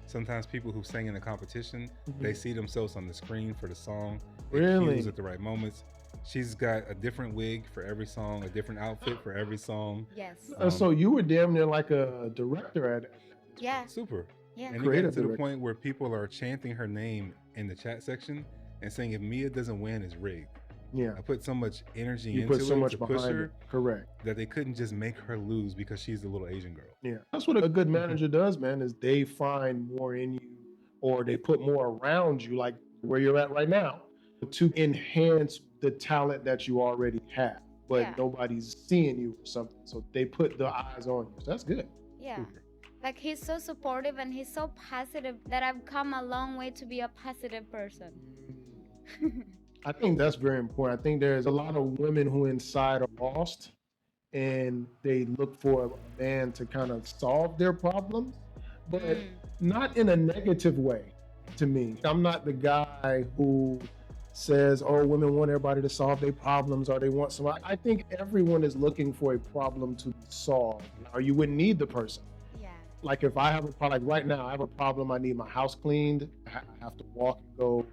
Sometimes people who sang in the competition, they see themselves on the screen for the song. They Really? cues at the right moments. She's got a different wig for every song, a different outfit for every song. Yes. So you were damn near like a director at. Yeah. Super. Yeah. And it got Creative to the director. point where people are chanting her name in the chat section and saying if Mia doesn't win, it's rigged. Yeah. I put so much energy You into put so it much to push behind her it. Correct. that they couldn't just make her lose because she's the little Asian girl. Yeah. That's what a good manager does, man, is they find more in you or they put more around you, like where you're at right now, to enhance the talent that you already have. But Yeah. nobody's seeing you or something. So they put the eyes on you. So that's good. Yeah. Super. Like he's so supportive and he's so positive that I've come a long way to be a positive person. I think that's very important. I think there's a lot of women who inside are lost and they look for a man to kind of solve their problems, but not in a negative way to me. I'm not the guy who says, oh, women want everybody to solve their problems or they want somebody. I think everyone is looking for a problem to be solved, or you wouldn't need the person. Yeah. Like if I have a problem, like right now, I have a problem, I need my house cleaned. I have to walk and go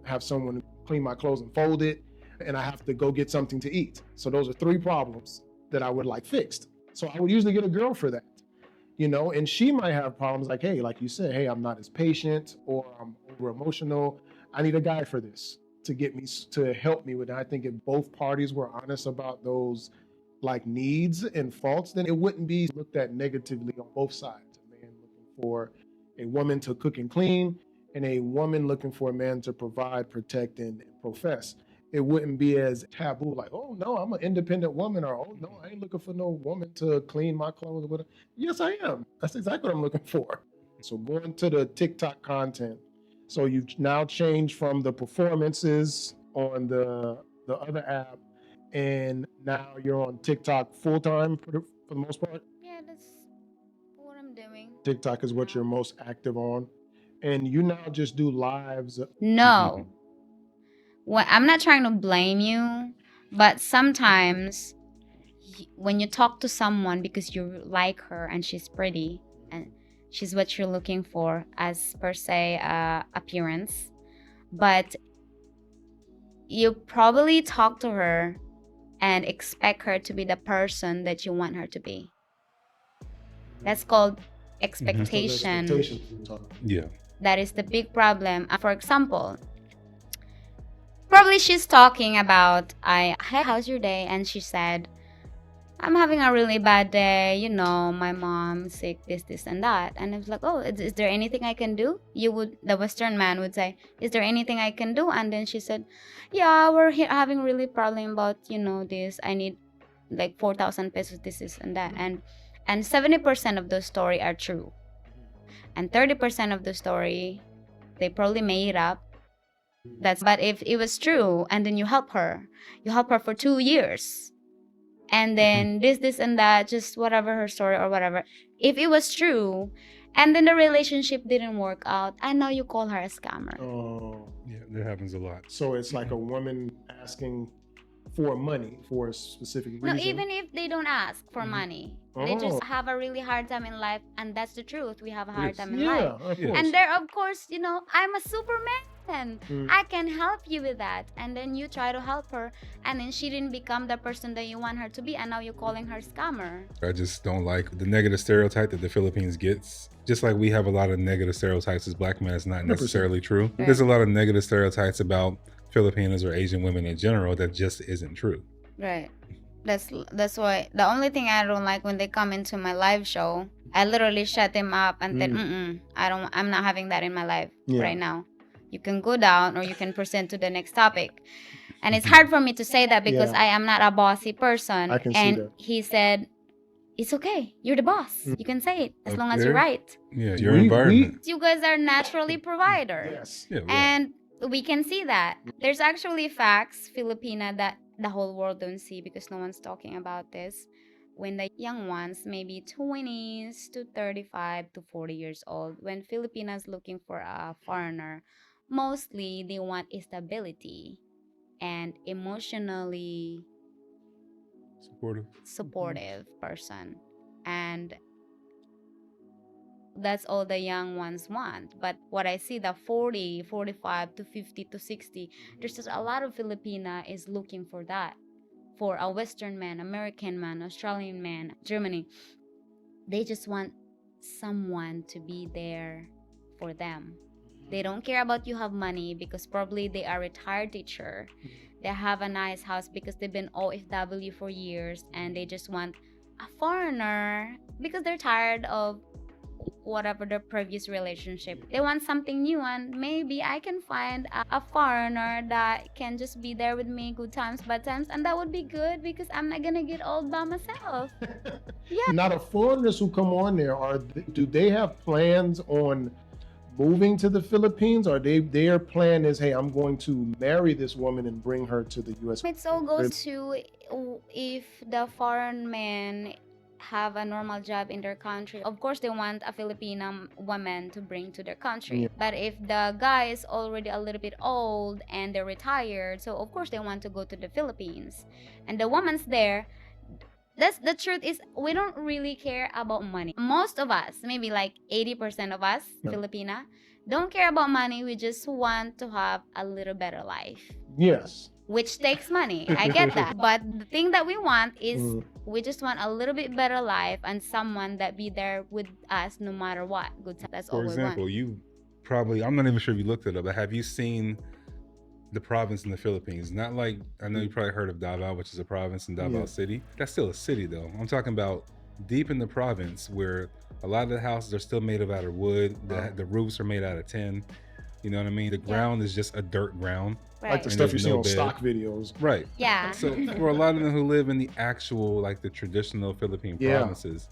have someone clean my clothes and fold it, and I have to go get something to eat. So those are 3 problems that I would like fixed. So I would usually get a girl for that, you know, and she might have problems like, hey, like you said, hey, I'm not as patient or I'm over emotional. I need a guy for this to get me, to help me with it. I think if both parties were honest about those like needs and faults, then it wouldn't be looked at negatively on both sides. A man looking for a woman to cook and clean and a woman looking for a man to provide, protect, and profess. It wouldn't be as taboo, like, oh no, I'm an independent woman, or oh no, I ain't looking for no woman to clean my clothes. Or whatever. Yes, I am. That's exactly what I'm looking for. So going to the TikTok content. So you've now changed from the performances on the other app, and now you're on TikTok full time for the most part. Yeah, that's what I'm doing. TikTok is what you're most active on, and you now just do lives. No. Well, I'm not trying to blame you, But sometimes when you talk to someone because you like her and she's pretty and she's what you're looking for as per se appearance, but you probably talk to her and expect her to be the person that you want her to be. That's called expectation. Yeah. That is the big problem. For example, probably she's talking about, hey, how's your day? And she said, I'm having a really bad day. You know, my mom's sick, this, and that. And I was like, oh, is there anything I can do? The Western man would say, is there anything I can do? And then she said, yeah, we're having really problem about, this. I need like 4,000 pesos, this and that. And 70% of the story are true. And 30% of the story, they probably made it up. But if it was true, and then you help her for 2 years. And then this and that, just whatever her story or whatever. If it was true, and then the relationship didn't work out, and now you call her a scammer. Oh, Yeah, that happens a lot. so it's like a woman asking for money for a specific reason. No, even if they don't ask for money, they just have a really hard time in life, and that's the truth. We have a hard time in life. Of course. And there, of course, I'm a Superman. I can help you with that. And then you try to help her, and then she didn't become the person that you want her to be, and now you're calling her scammer. I just don't like the negative stereotype that the Philippines gets. Just like we have a lot of negative stereotypes as black men, it's not necessarily true. Right. There's a lot of negative stereotypes about Filipinos or Asian women in general that just isn't true. Right. That's why the only thing I don't like when they come into my live show, I literally shut them up and said, I'm not having that in my life right now. You can go down or you can present to the next topic. And it's hard for me to say that because I am not a bossy person. I can see and that. he said, it's okay. You're the boss. You can say it as long as Okay. you're right. Yeah, your environment. You guys are naturally providers. Yes. Yeah, right. And we can see that. There's actually facts, Filipina, that the whole world don't see because no one's talking about this. When the young ones, maybe 20s to 35 to 40 years old, when Filipinas looking for a foreigner, mostly they want stability and emotionally supportive person. And that's all the young ones want. But what I see, the 40, 45 to 50 to 60, there's just a lot of Filipina is looking for that. For a Western man, American man, Australian man, Germany. They just want someone to be there for them. They don't care about you have money because probably they are a retired teacher. They have a nice house because they've been OFW for years and they just want a foreigner because they're tired of whatever their previous relationship. They want something new, and maybe I can find a foreigner that can just be there with me, good times, bad times, and that would be good because I'm not gonna get old by myself. Yeah. Now the foreigners who come on there, do they have plans on moving to the Philippines, or their plan is, hey, I'm going to marry this woman and bring her to the U.S.? It all goes to if the foreign man have a normal job in their country. Of course, they want a Filipino woman to bring to their country. Yeah. But if the guy is already a little bit old and they're retired, so of course they want to go to the Philippines. And the woman's there. That's the truth is we don't really care about money. Most of us, maybe like 80% of us, Filipina, don't care about money. We just want to have a little better life. Yes. Which takes money. I get that. But the thing that we want is we just want a little bit better life and someone that be there with us no matter what. Good time. That's all we want. For example, you probably, I'm not even sure if you looked it up, but have you seen the province in the Philippines? Not like, I know you probably heard of Davao, which is a province in Davao City. That's still a city though. I'm talking about deep in the province where a lot of the houses are still made out of wood. The roofs are made out of tin. You know what I mean? The ground is just a dirt ground. Right. Like the And stuff you there's see no on bed. stock videos. Right. Yeah. So for a lot of them who live in the actual, like the traditional Philippine provinces,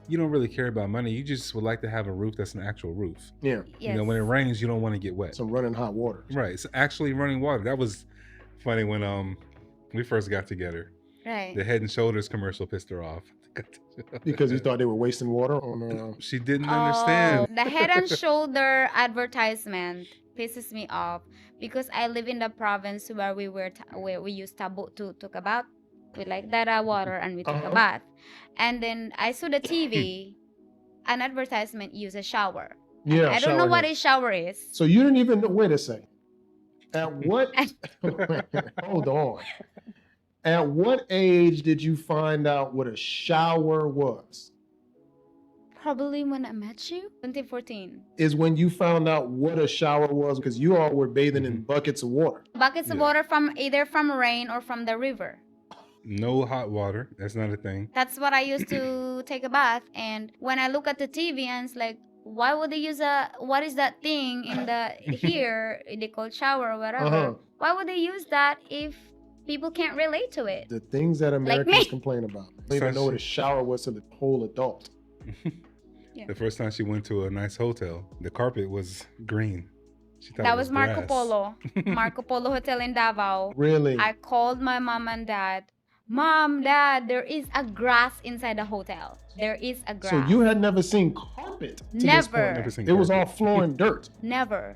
you don't really care about money. You just would like to have a roof that's an actual roof. Yeah. Yes. You know, when it rains, you don't want to get wet. Some running hot water. Right. It's actually running water. That was funny when we first got together. Right. The Head and Shoulders commercial pissed her off. Because you thought they were wasting water on She didn't understand. The Head and Shoulder advertisement pisses me off because I live in the province where where we use tabo to talk about with like dada water and we took a bath, and then I saw the TV, an advertisement use a shower. Yeah, I don't know what a shower is. So you didn't even know. Wait a second. At what? Hold on. At what age did you find out what a shower was? Probably when I met you, 2014. Is when you found out what a shower was, because you all were bathing in buckets of water. Buckets of water from either from rain or from the river. No hot water. That's not a thing. That's what I used to take a bath. And when I look at the TV and it's like, why would they use what is that thing in the here they call shower or whatever? Why would they use that if people can't relate to it? The things that Americans complain about. They don't even know what a shower was to the whole adult. Yeah. The first time she went to a nice hotel, the carpet was green. She thought That it was Marco grass. Polo. Marco Polo Hotel in Davao. Really? I called my mom and dad. Mom, Dad, there is a grass inside the hotel. There is a grass. So you had never seen carpet to Never. this point? Never seen It was all carpet. floor and dirt. Never.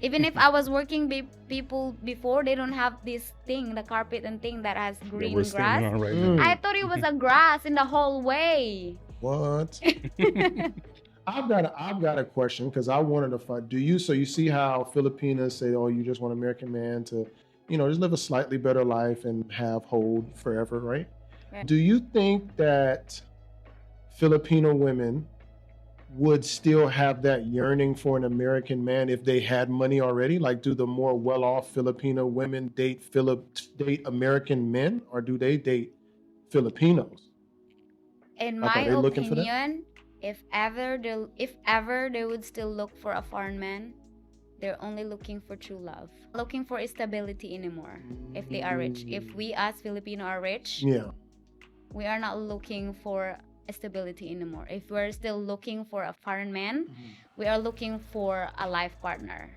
Even if I was working people before, they don't have this thing, the carpet and thing that has That green we're grass. standing on right Mm. now. I thought it was a grass in the hallway. What? I've got a question, because I wanted to find. So you see how Filipinas say, oh, you just want an American man to, just live a slightly better life and have hold forever, right? Right. Do you think that Filipino women would still have that yearning for an American man if they had money already? Like, do the more well-off Filipino women date American men, or do they date Filipinos? In Like, my are they looking for that? opinion, if ever they would still look for a foreign man, they're only looking for true love. Looking for stability anymore. If they are rich. If we as Filipino are rich, Yeah. we are not looking for stability anymore. If we're still looking for a foreign man, we are looking for a life partner.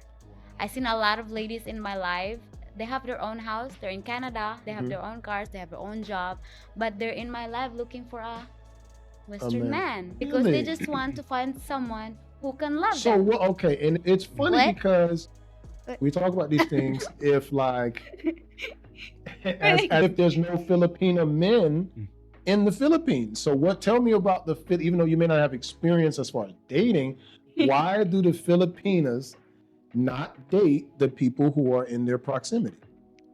I've seen a lot of ladies in my life. They have their own house. They're in Canada. They have their own cars. They have their own job. But they're in my life looking for a Western man. Because they Really? just want to find someone who can love So, them. okay, and it's funny What? because What? we talk about these things as if there's no Filipino men in the Philippines. So tell me about even though you may not have experience as far as dating, why do the Filipinas not date the people who are in their proximity?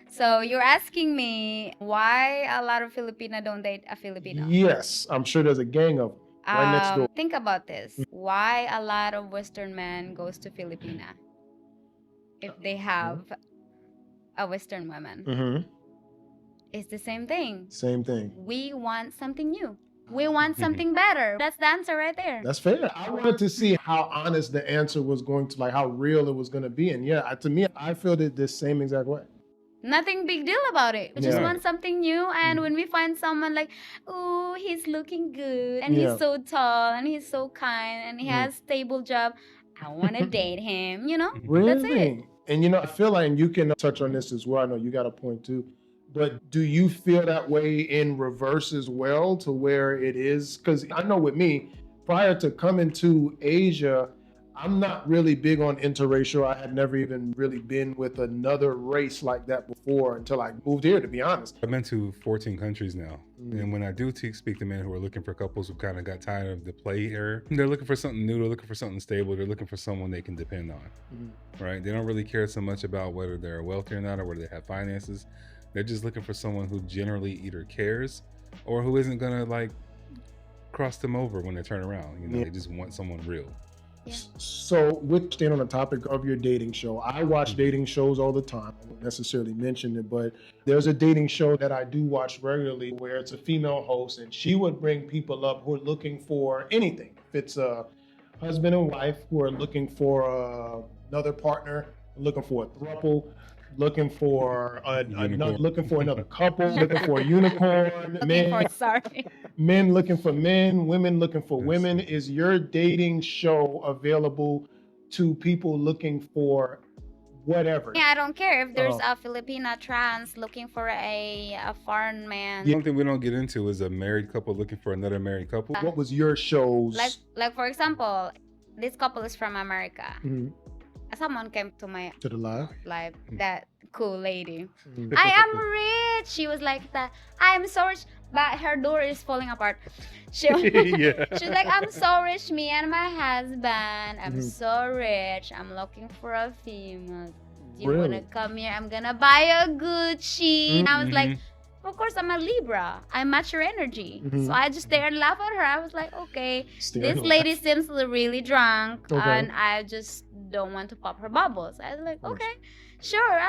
So you're asking me why a lot of Filipina don't date a Filipino? Yes, I'm sure there's a gang of them right next door. Think about this. Why a lot of Western men goes to Filipina if they have a Western woman? Mm-hmm. It's the same thing. Same thing. We want something new. We want something better. That's the answer right there. That's fair. I wanted to see how honest the answer was going to, like how real it was going to be. And yeah, to me, I feel it the same exact way. Nothing big deal about it. We just Yeah. want something new. And when we find someone like, oh, he's looking good and Yeah. he's so tall and he's so kind and he has stable job, I want to date him, Really? That's it. And I feel like, and you can touch on this as well. I know you got a point too. But do you feel that way in reverse as well, to where it is? Because I know with me, prior to coming to Asia, I'm not really big on interracial. I had never even really been with another race like that before until I moved here, to be honest. I've been to 14 countries now. And when I do speak to men who are looking for couples who kind of got tired of the play era, they're looking for something new, they're looking for something stable, they're looking for someone they can depend on, right? They don't really care so much about whether they're wealthy or not or whether they have finances. They're just looking for someone who generally either cares or who isn't going to like cross them over when they turn around. They just want someone real. Yeah. So, with staying on the topic of your dating show, I watch dating shows all the time. I won't necessarily mention it, but there's a dating show that I do watch regularly where it's a female host, and she would bring people up who are looking for anything. If it's a husband and wife who are looking for another partner, looking for a throuple, looking for another couple, looking for a unicorn, men looking for men, women looking for women. Is your dating show available to people looking for whatever? Yeah, I don't care if there's a Filipina trans looking for a foreign man. One thing we don't get into is a married couple looking for another married couple. What was your show's? Like for example, this couple is from America. someone came to my To the live. live, that cool lady. Mm. I am rich. She was like that. I am so rich, but her door is falling apart. She, Yeah. she's like, I'm so rich, me and my husband. I'm Mhm. so rich. I'm looking for a female. Do you Really? wanna come here? I'm gonna buy a Gucci. I was like, Mhm. of course I'm a Libra. I match your energy. Mhm. So I just stare and laugh at her. I was like, okay, Stare this and lady seems really drunk, Okay. and I just don't want to pop her bubbles. I was like, course. okay, sure.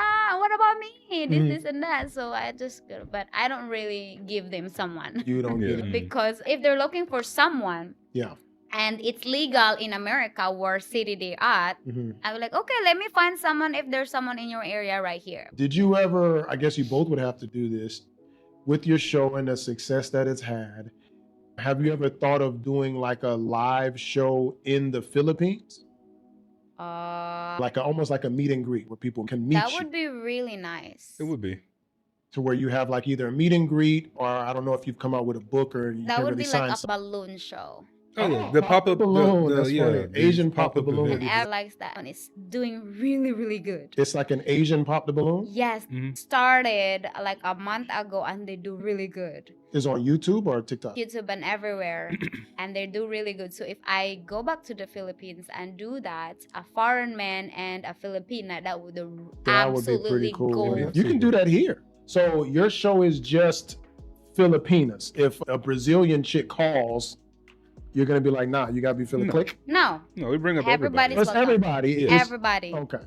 What about me? This, Mhm. this, and that. So I just, but I don't really give them someone You don't Yeah. get it. because if they're looking for someone Yeah. and it's legal in America, where city they at, Mhm. I was like, okay, let me find someone if there's someone in your area right here. Did you ever, I guess you both would have to do this, with your show and the success that it's had, have you ever thought of doing like a live show in the Philippines? Like almost like a meet and greet where people can meet That you, would be really nice. It would be. to where you have like either a meet and greet, or I don't know if you've come out with a book or you That can would really be sign like a something. balloon show. Oh yeah, Oh, the pop pop the up balloon, that's yeah, funny. the Asian pop the balloon. And event. Aaron likes that one. It's doing really, really good. It's like an Asian pop the balloon. Yes, Mhm. started like a month ago and they do really good. Is on YouTube or TikTok? YouTube and everywhere, and they do really good. So if I go back to the Philippines and do that, a foreign man and a Filipina, that would That would be absolutely pretty cool. go. Yeah. You can do that here. So your show is just Filipinas. If a Brazilian chick calls, you're gonna be like, nah, you gotta be Filipino. No. Click. No, No, we bring up Everybody's everybody. It's welcome. everybody. It's- everybody. Okay.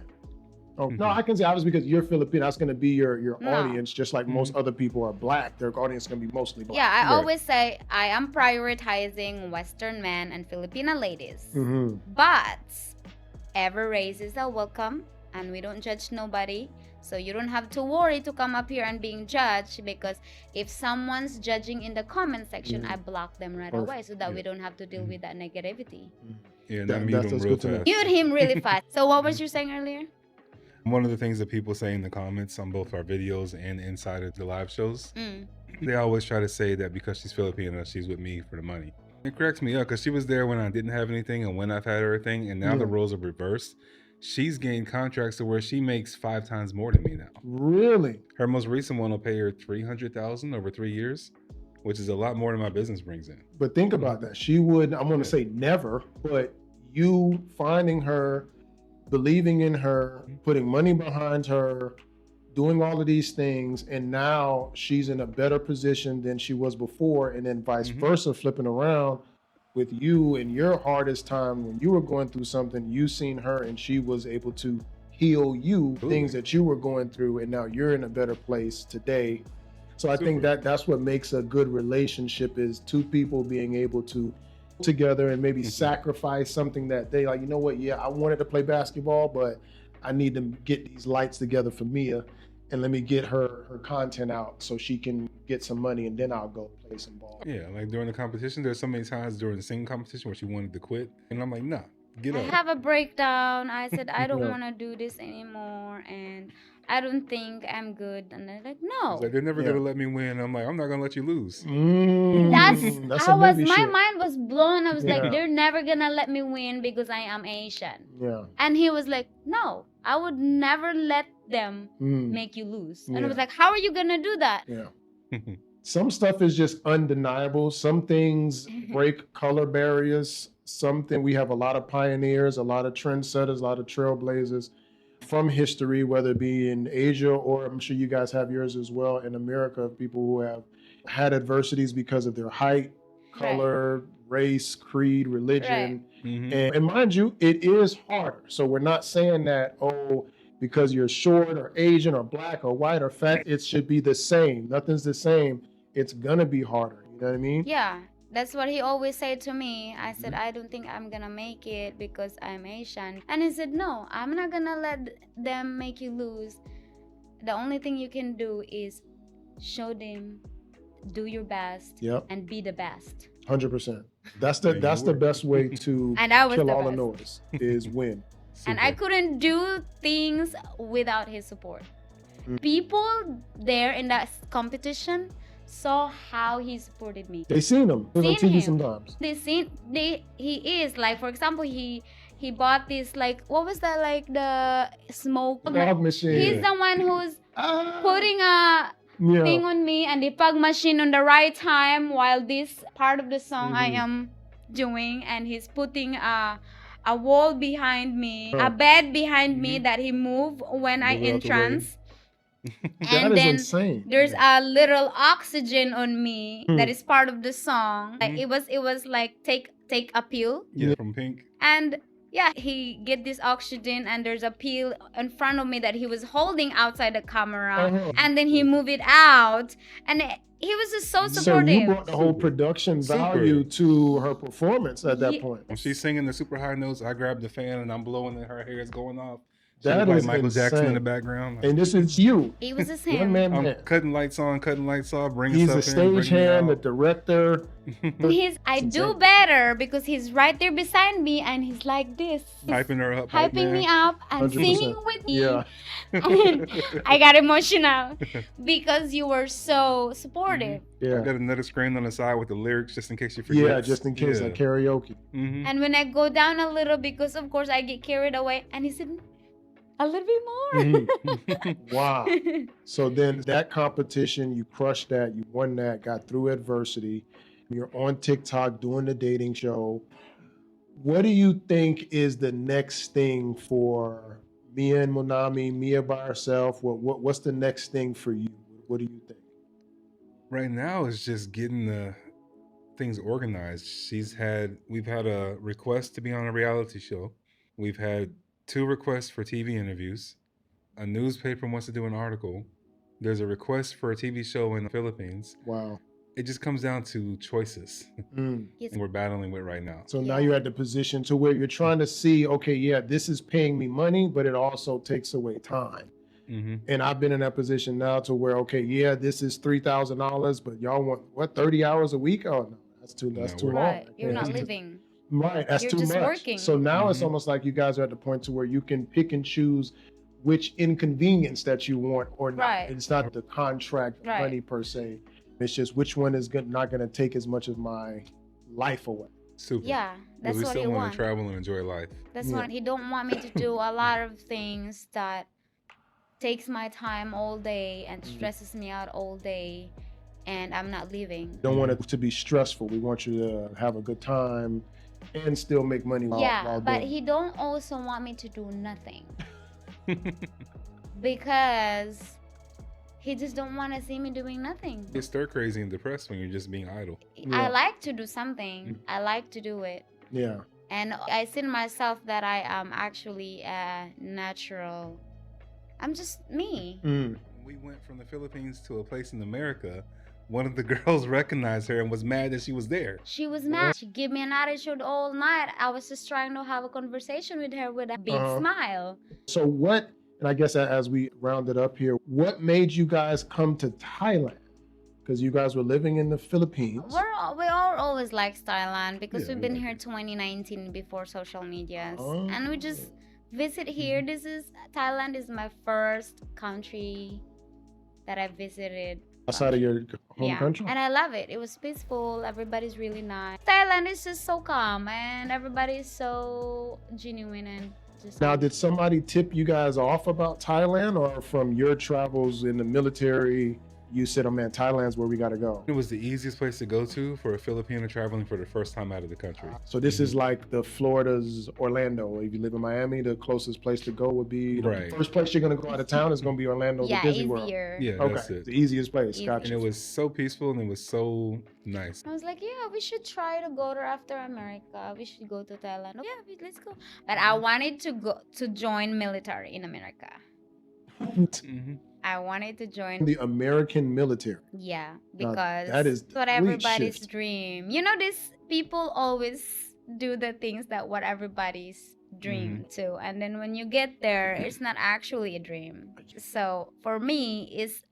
Oh, no, Mhm. I can say obviously because you're Filipino, that's gonna be your No. audience, just like most other people are black. Their audience is gonna be mostly black. Yeah, I Right. always say I am prioritizing Western men and Filipina ladies. Mm-hmm. But every race is a welcome, and we don't judge nobody. So you don't have to worry to come up here and being judged, because if someone's judging in the comment section, Mhm. I block them right Perfect. away so that we Yeah. don't have to deal Mhm. with that negativity. Yeah, and That- I mute that's- them that's real good to know. fast. Mute him really fast. So what was you saying earlier? One of the things that people say in the comments on both our videos and inside of the live shows, Mm. they always try to say that because she's Filipina, she's with me for the money. It cracks me up because she was there when I didn't have anything and when I've had everything, and now the Yeah. roles are reversed. She's gained contracts to where she makes 5 times more than me now. Really? Her most recent one will pay her $300,000 over 3 years, which is a lot more than my business brings in. But think about that. She would, I'm going to say never, but you finding her, believing in her, putting money behind her, doing all of these things, and now she's in a better position than she was before, and then vice Mhm. versa, flipping around with you in your hardest time when you were going through something, you seen her and she was able to heal you things that you were going through, and now you're in a better place today. So I think Super. that's what makes a good relationship, is two people being able to together and maybe Mhm. sacrifice something that they like, you know what, yeah, I wanted to play basketball, but I need to get these lights together for Mia, and let me get her content out so she can get some money, and then I'll go play some ball. Yeah, like during the competition, there's so many times during the singing competition where she wanted to quit, and I'm like, nah, get I up. have a breakdown. I said I don't Yeah. want to do this anymore, and I don't think I'm good. And they're like, no. It's like they're never Yeah. gonna let me win. I'm like, I'm not gonna let you lose. That's I a was movie my shit. mind was blown. I was Yeah. like, they're never gonna let me win because I am Asian. Yeah. And he was like, no, I would never let them Mm. make you lose. And I Yeah. was like, how are you gonna do that? Yeah. Some stuff is just undeniable. Some things break color barriers. Something we have a lot of pioneers, a lot of trendsetters, a lot of trailblazers from history, whether it be in Asia or I'm sure you guys have yours as well in America, people who have had adversities because of their height, color, race, creed, religion. Mhm. And mind you, it is harder. So we're not saying that, oh, because you're short or Asian or black or white or fat, it should be the same. Nothing's the same. It's gonna be harder. You know what I mean? Yeah, that's what he always said to me. I said, I don't think I'm gonna make it because I'm Asian. And he said, no, I'm not gonna let them make you lose. The only thing you can do is show them, do your best, Yep. and be the best. 100%. That's Yeah, the you that's the were. best way to And I was kill the all the best. noise is win. And I Super. couldn't do things without his support. Mm. People there in that competition saw how he supported me. They seen him. It was on Seen TV him. sometimes. He is like, for example, he He bought this, like, what was that, like the smoke Fog machine. He's the one who's putting a Yeah. thing on me and the fog machine on the right time while this part of the song I am doing, and he's putting a wall behind me, a bed behind me that he moved when I Move out in the way. trance. That And is then insane. there's a little oxygen on me that is part of the song. Mhm. It was like take a pill. Yeah, from Pink. And yeah, he get this oxygen, and there's a pill in front of me that he was holding outside the camera, and then he moved it out, and he was just so So supportive. you brought the whole production value to her performance at that Ye- point. When she's singing the super high notes, I grab the fan and I'm blowing and her hair is going off. She That look like is Michael Jackson in the insane. background. And this is you. It was just One him. man I'm band. cutting lights on, cutting lights off, bringing He's the stuff in, stage bringing it hand, the out. director. I It's do insane. better because he's right there beside me, and he's like this. Hyping her up, hype Hyping man. me up and 100%. singing with me. Yeah. And I got emotional because you were so supportive. I Yeah. got another screen on the side with the lyrics just in case you forget. Yeah, just in case, like karaoke. Mm-hmm. And when I go down a little, because of course I get carried away, and he said, a little bit more. Wow. So then that competition, you crushed that, you won that, got through adversity. You're on TikTok doing the dating show. What do you think is the next thing for Mia and Monami, Mia by herself? What's the next thing for you? What do you think? Right now it's just getting the things organized. We've had a request to be on a reality show. We've had 2 requests for TV interviews. A newspaper wants to do an article. There's a request for a TV show in the Philippines. Wow. It just comes down to choices. Yes. And we're battling with right now. So now Yeah. you're at the position to where you're trying to see, okay, yeah, this is paying me money, but it also takes away time. Mm-hmm. And I've been in that position now to where, okay, yeah, this is $3,000, but y'all want what, 30 hours a week? Oh no, that's too No, long. Right. You're Yeah, not that's too- living. Right, that's You're too just much. working. So now it's Mhm. almost like you guys are at the point to where you can pick and choose which inconvenience that you want or not. Right. It's not the contract Right. money per se. It's just which one is not going to take as much of my life away. Super. Yeah, that's we what still you want want. to travel and enjoy life. That's Yeah. what he don't want me to do. A lot of things that takes my time all day and stresses me out all day, and I'm not living. Don't want it to be stressful. We want you to have a good time and still make money while But doing he don't also want me to do nothing because he just don't want to see me doing nothing. Get stir crazy and depressed when you're just being idle. Yeah. I like to do something. I like to do it. Yeah. And I see in myself that I am actually a natural. I'm just me. Mm. We went from the Philippines to a place in America. One of the girls recognized her and was mad that she was there. She was mad. She gave me an attitude all night. I was just trying to have a conversation with her with a big smile. So what, and I guess as we round it up here, what made you guys come to Thailand? Because you guys were living in the Philippines. We all always like Thailand because Yeah, we've we been like here 2019 before social medias, Oh. and we just visit here. Thailand is my first country that I visited. Outside of your home country? And I love it. It was peaceful. Everybody's really nice. Thailand is just so calm, and everybody is so genuine and just. Now, did somebody tip you guys off about Thailand, or from your travels in the military, you said, oh man, Thailand's where we got to go? It was the easiest place to go to for a Filipino traveling for the first time out of the country. So this is like the Florida's Orlando. If you live in Miami, the closest place to go would be, Right. the first place you're going to go out of town is going to be Orlando, yeah, the Disney World. easier. Yeah, Okay, that's it. the easiest place. Easy. Gotcha. And it was so peaceful and it was so nice. I was like, yeah, we should try to go there after America. We should go to Thailand. Yeah, let's go. But I wanted to go to join military in America. Mm-hmm. I wanted to join. The American military. Yeah, Now, because that is what complete everybody's shift. dream. You know, these people always do the things that what everybody's dream too. And then when you get there, it's not actually a dream. So for me, it's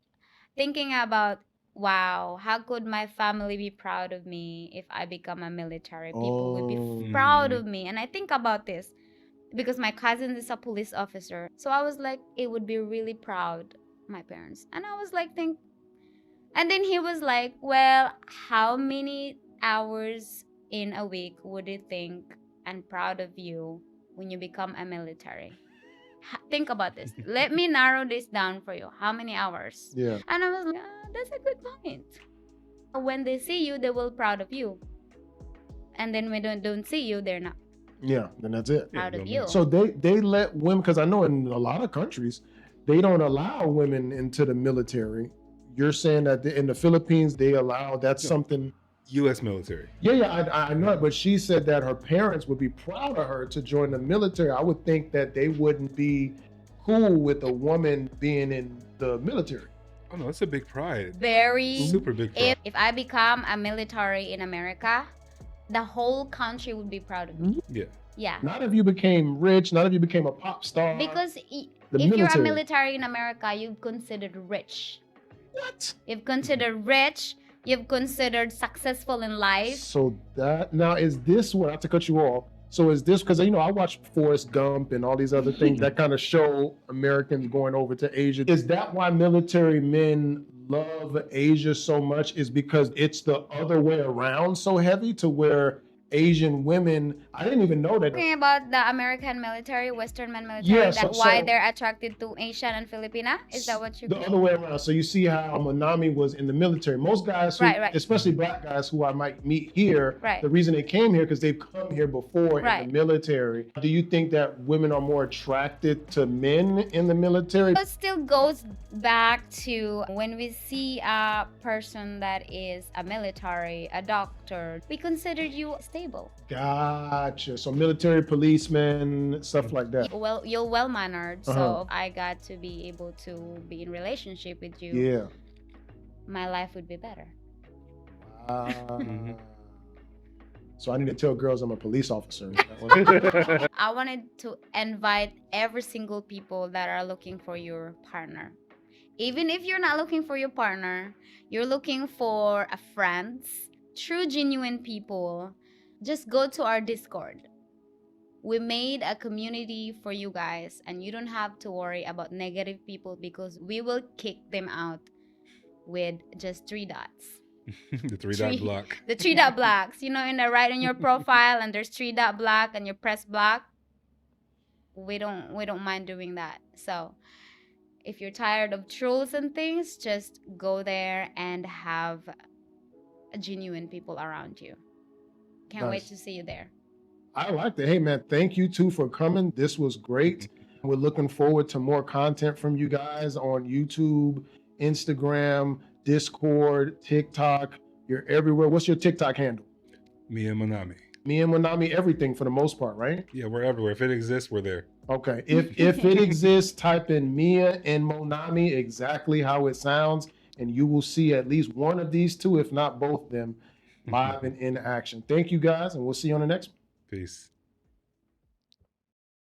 thinking about, wow, how could my family be proud of me if I become a military? People would be proud of me. And I think about this because my cousin is a police officer. So I was like, it would be really proud, my parents. And I was like, and then he was like, well, how many hours in a week would you think and proud of you when you become a military. Think about this. Let me narrow this down for you. How many hours? Yeah. And I was like, that's a good point. When they see you, they will proud of you. And then when they don't see you, they're not Yeah, then that's it. proud of you. So they let women, because I know in a lot of countries, they don't allow women into the military. You're saying that in the Philippines, they allow, that's something. U.S. military. Yeah, I know it, but she said that her parents would be proud of her to join the military. I would think that they wouldn't be cool with a woman being in the military. Oh no, it's a big pride. Very. Super big pride. If I become a military in America, the whole country would be proud of me. Yeah. Yeah. Not if you became rich, not if you became a pop star. Because The if you're a military. military in America, you're considered rich. What? You've considered rich. You've considered successful in life. So that, now is this what, not to cut you off, so is this, because I watch Forrest Gump and all these other things that kind of show Americans going over to Asia. Is that why military men love Asia so much, is because it's the other way around so heavy to where Asian women, I didn't even know that. Talking about the American military, Western men military, Yeah, why so they're attracted to Asian and Filipina? Is that what you're the other way around? So you see how Monami was in the military. Most guys, who, Right. especially black guys who I might meet here, Right. the reason they came here because they've come here before Right. in the military. Do you think that women are more attracted to men in the military? It still goes back to when we see a person that is a military, a doctor, we consider you stable. Gotcha. So military policemen, stuff like that. Well, you're well mannered, Uh-huh. so I got to be able to be in relationship with you. Yeah. My life would be better. So I need to tell girls I'm a police officer. I wanted to invite every single people that are looking for your partner. Even if you're not looking for your partner, you're looking for a friends, true genuine people, just go to our Discord. We made a community for you guys, and you don't have to worry about negative people because we will kick them out with just 3 dots. The 3-dot block. The 3-dot blocks, in the right in your profile, and there's 3-dot block, and you press block. We don't mind doing that. So if you're tired of trolls and things, just go there and have genuine people around you. Can't wait to see you there. I like that. Hey man, thank you too for coming. This was great. We're looking forward to more content from you guys on YouTube, Instagram, Discord, TikTok. You're everywhere. What's your TikTok handle? Mia and Monami. Mia and Monami, everything for the most part, right? Yeah, we're everywhere. If it exists, we're there. Okay. If it exists, type in Mia and Monami, exactly how it sounds, and you will see at least one of these two, if not both of them, live and in action. Thank you guys, and we'll see you on the next one. Peace.